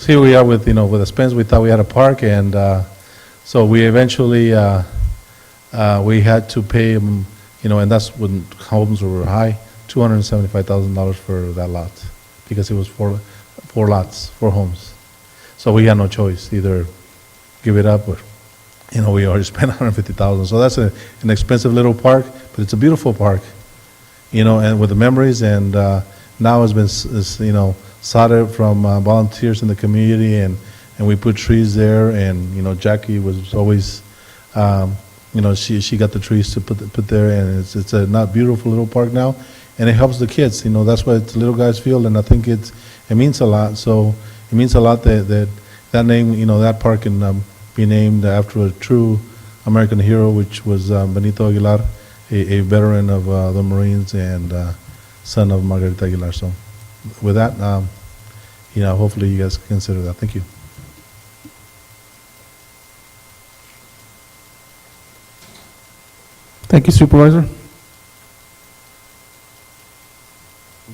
here we are with with Spence. We thought we had a park, and so we eventually we had to pay him, and that's when homes were high, $275,000 for that lot, because it was 4 lots, 4 homes. So we had no choice, either give it up or, we already spent $150,000. So that's an expensive little park, but it's a beautiful park, and with the memories. And now it's been, sodded from volunteers in the community, and we put trees there. And Jackie was always, she got the trees to put there, and it's a not beautiful little park now, and it helps the kids. That's what the little guys feel, and I think it means a lot. So it means a lot that name, that park can be named after a true American hero, which was Benito Aguilar, a veteran of the Marines and son of Margarita Aguilar. So with that, hopefully you guys consider that. Thank you. Thank you, Supervisor.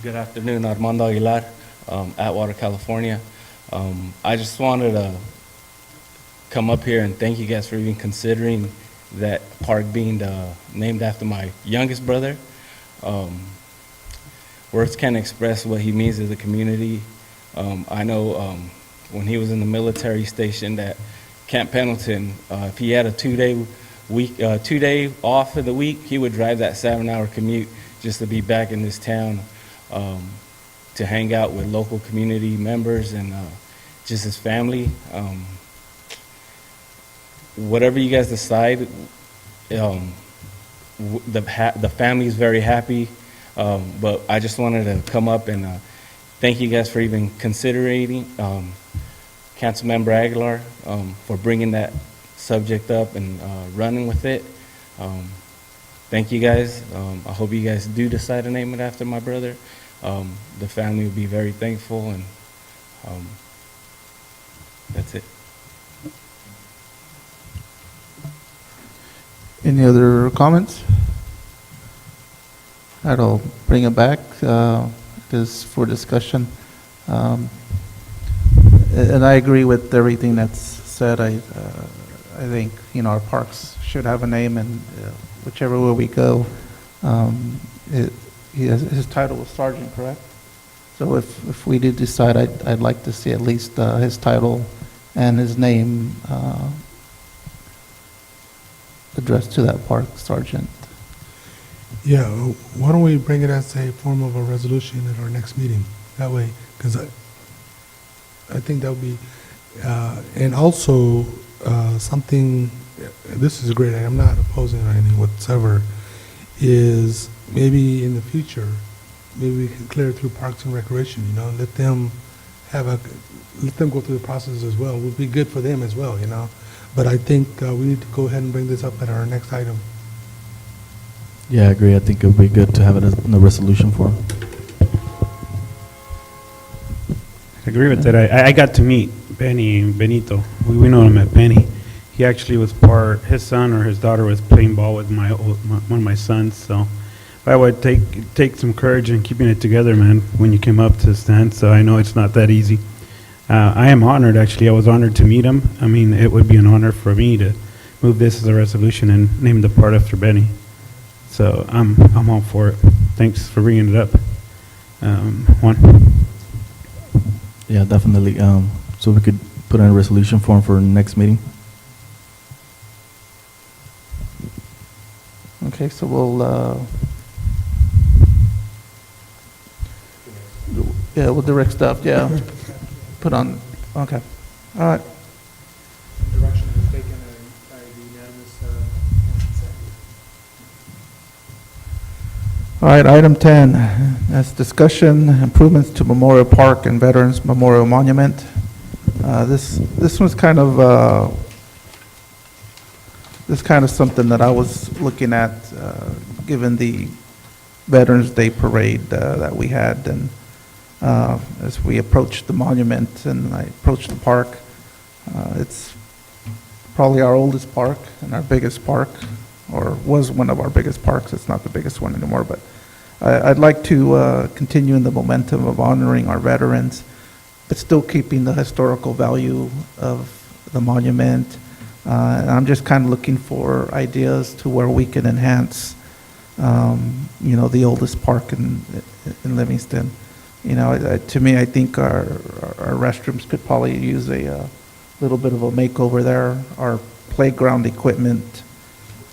Good afternoon, Armando Aguilar, Atwater, California. I just wanted to come up here and thank you guys for even considering that park being named after my youngest brother. Words can't express what he means to the community. I know when he was in the military stationed at Camp Pendleton, if he had a 2-day off of the week, he would drive that 7-hour commute just to be back in this town, to hang out with local community members and just his family. Whatever you guys decide, the family is very happy. But I just wanted to come up and thank you guys for even considering Councilmember Aguilar for bringing that subject up and running with it. Thank you guys. I hope you guys do decide to name it after my brother. The family will be very thankful, and that's it. Any other comments? I'll bring it back just for discussion. And I agree with everything that's said. I think our parks should have a name, and whichever way we go, his title was sergeant, correct? So if we do decide, I'd like to see at least his title and his name addressed to that park sergeant. Yeah, why don't we bring it as a form of a resolution at our next meeting? That way, because I think that would be, and also, something, this is great, I'm not opposing or anything whatsoever, is maybe in the future, maybe we can clear it through Parks and Recreation, you know, let them go through the process as well. It would be good for them as well, you know. But I think we need to go ahead and bring this up at our next item. Yeah, I agree. I think it would be good to have it in the resolution form. I agree with that. I got to meet Benito. We know him at Benny. He actually was his son or his daughter was playing ball with one of my sons. So I would take some courage in keeping it together, man, when you came up to stand. So I know it's not that easy. I am honored, actually. I was honored to meet him. I mean, it would be an honor for me to move this as a resolution and name the park after Benny. So I'm all for it. Thanks for bringing it up. Juan? Yeah, definitely. So we could put in a resolution form for next meeting. Okay, so we'll direct staff, yeah. Put on, okay. All right. Direction was taken by the unanimous consent. All right, item 10, that's discussion, improvements to Memorial Park and Veterans Memorial Monument. This was kind of something that I was looking at, given the Veterans Day parade that we had, and as we approached the monument and I approached the park, it's probably our oldest park and our biggest park, or was one of our biggest parks. It's not the biggest one anymore, but I'd like to continue in the momentum of honoring our veterans, but still keeping the historical value of the monument. And I'm just kind of looking for ideas to where we can enhance, the oldest park in Livingston. To me, I think our restrooms could probably use a little bit of a makeover there. Our playground equipment,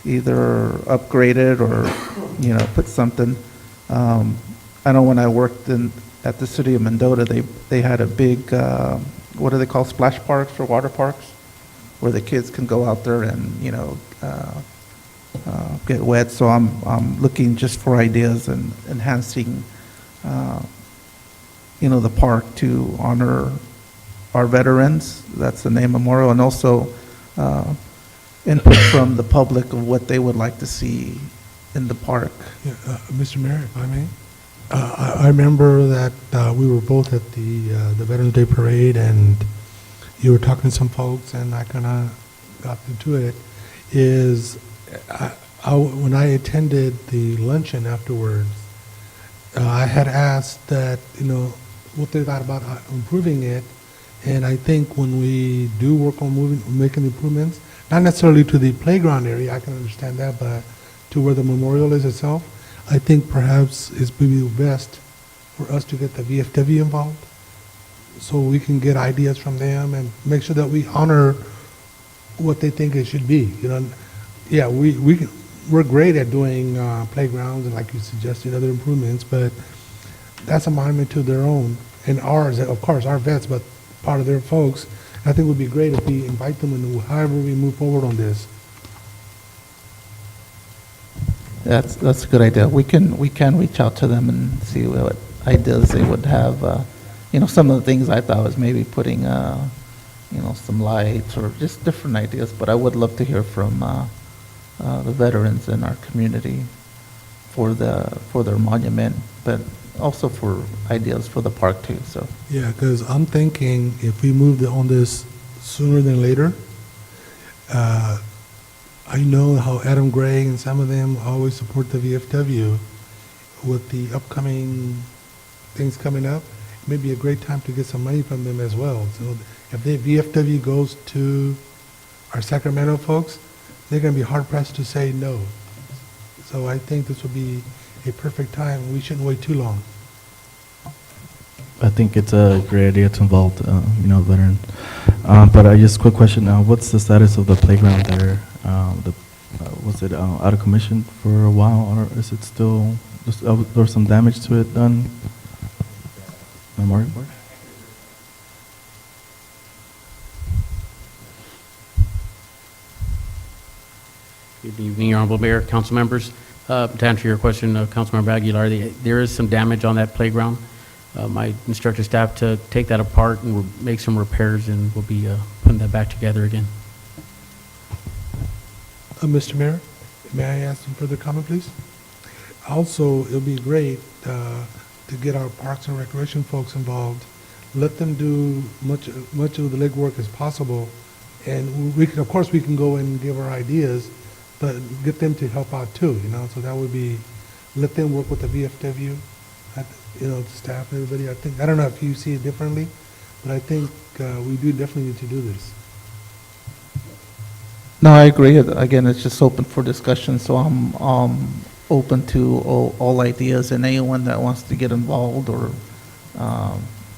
either upgraded or, put something. I know when I worked at the city of Mendota, they had a big, what do they call, splash parks or water parks, where the kids can go out there and, get wet. So I'm looking just for ideas and enhancing, the park to honor our veterans. That's the name Memorial, and also input from the public of what they would like to see in the park. Yeah, Mr. Mayor, if I may, I remember that we were both at the Veterans Day Parade, and you were talking to some folks, and I kind of got into it. When I attended the luncheon afterwards, I had asked that, what they thought about improving it, and I think when we do work on making improvements, not necessarily to the playground area, I can understand that, but to where the memorial is itself, I think perhaps it's maybe best for us to get the VFW involved, so we can get ideas from them and make sure that we honor what they think it should be. Yeah, we're great at doing playgrounds and, like you suggested, other improvements, but that's a monument to their own, and ours, of course, our vets, but part of their folks. I think it would be great if we invite them and however we move forward on this. That's a good idea. We can reach out to them and see what ideas they would have. Some of the things I thought was maybe putting, some lights or just different ideas. But I would love to hear from the veterans in our community for their monument, but also for ideas for the park too. So yeah, because I'm thinking if we move on this sooner than later, I know how Adam Gray and some of them always support the VFW. With the upcoming things coming up, it may be a great time to get some money from them as well. So if the VFW goes to our Sacramento folks, they're going to be hard pressed to say no. So I think this will be a perfect time. We shouldn't wait too long. I think it's a great idea to involve, veterans. But I just, quick question, what's the status of the playground there? Was it out of commission for a while, or is it still, there was some damage to it done? Memorial Park? Good evening, Honorable Mayor, council members. To answer your question, Councilmember Aguilar, there is some damage on that playground. My instructor staff to take that apart and make some repairs, and we'll be putting that back together again. Mr. Mayor, may I ask some further comment, please? Also, it'll be great to get our Parks and Recreation folks involved. Let them do much of the legwork as possible, and we can, of course, we can go and give our ideas, but get them to help out too. So that would be, let them work with the VFW, the staff, everybody. I don't know if you see it differently, but I think we do definitely need to do this. No, I agree. Again, it's just open for discussion, so I'm open to all ideas, and anyone that wants to get involved, or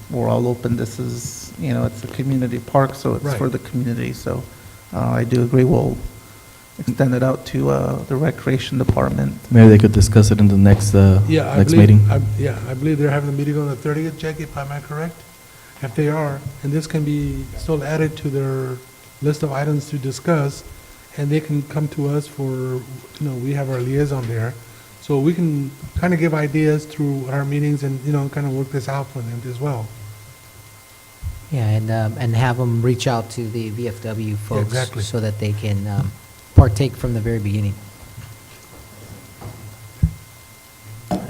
we're all open. This is, it's a community park, so it's for the community. So I do agree. We'll extend it out to the Recreation Department. Maybe they could discuss it in the next meeting. I believe they're having a meeting on the 30th, Jackie, if I'm correct? If they are, and this can be still added to their list of items to discuss, and they can come to us for, we have our liaison there. So we can kind of give ideas through our meetings and, kind of work this out for them as well. Yeah, and have them reach out to the VFW folks. Exactly. So that they can partake from the very beginning.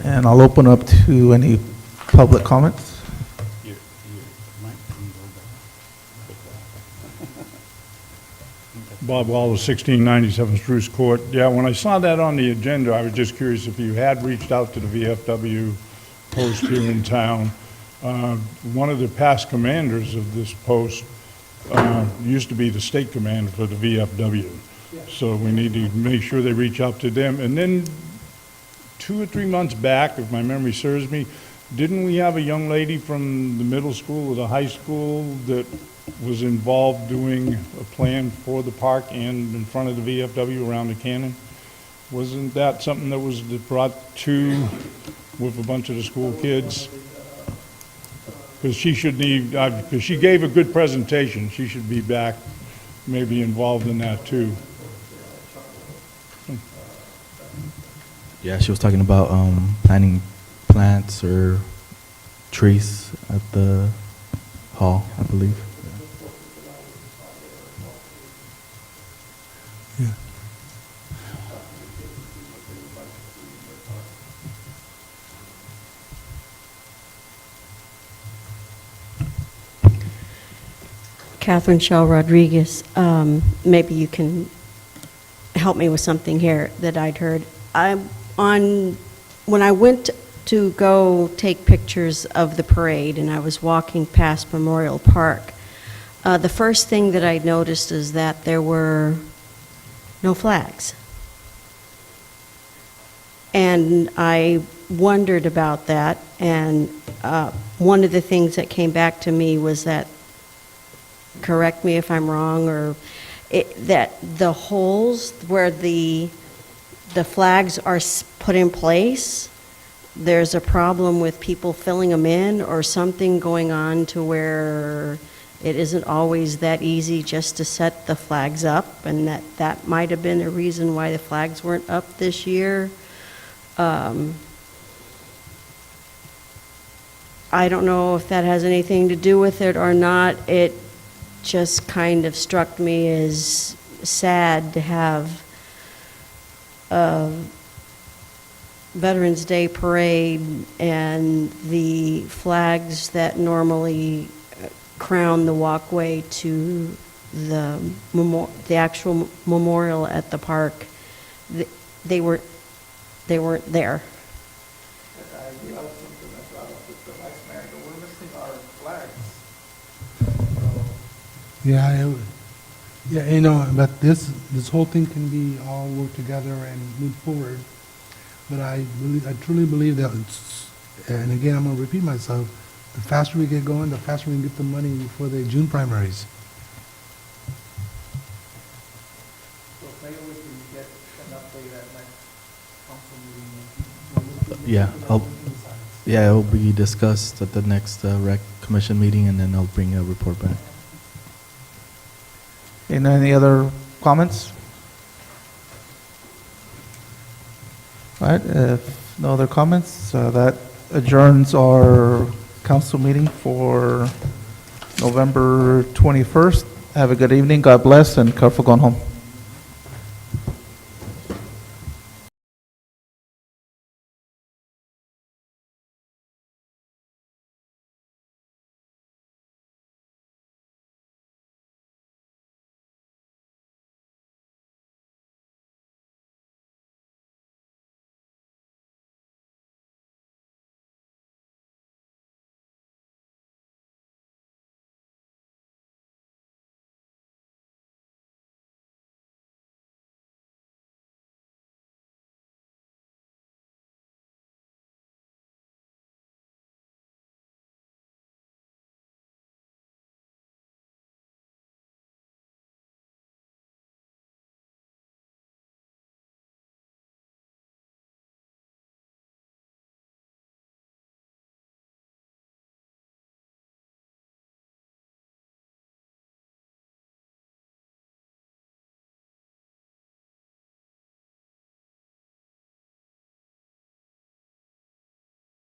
And I'll open up to any public comments. Bob Wallace, 1697 Spruce Court. Yeah, when I saw that on the agenda, I was just curious if you had reached out to the VFW post here in town. One of the past commanders of this post used to be the state commander for the VFW. So we need to make sure they reach out to them. And then 2 or 3 months back, if my memory serves me, didn't we have a young lady from the middle school or the high school that was involved doing a plan for the park and in front of the VFW around the cannon? Wasn't that something that was brought to with a bunch of the school kids? Because she should need, because she gave a good presentation, she should be back, maybe involved in that too. Yeah, she was talking about planting plants or trees at the hall, I believe. Yeah. Catherine Shell Rodriguez, maybe you can help me with something here that I'd heard. When I went to go take pictures of the parade and I was walking past Memorial Park, the first thing that I noticed is that there were no flags. And I wondered about that, and one of the things that came back to me was that, correct me if I'm wrong, or that the holes where the flags are put in place, there's a problem with people filling them in, or something going on to where it isn't always that easy just to set the flags up, and that might have been a reason why the flags weren't up this year. I don't know if that has anything to do with it or not. It just kind of struck me as sad to have a Veterans Day parade and the flags that normally crown the walkway to the actual memorial at the park, they weren't there. Yeah, but this whole thing can be all worked together and move forward. But I truly believe that, and again, I'm going to repeat myself, the faster we get going, the faster we can get the money for the June primaries. Yeah, it'll be discussed at the next rec commission meeting, and then I'll bring a report back. Any other comments? All right, if no other comments, that adjourns our council meeting for November 21st. Have a good evening, God bless, and careful going home.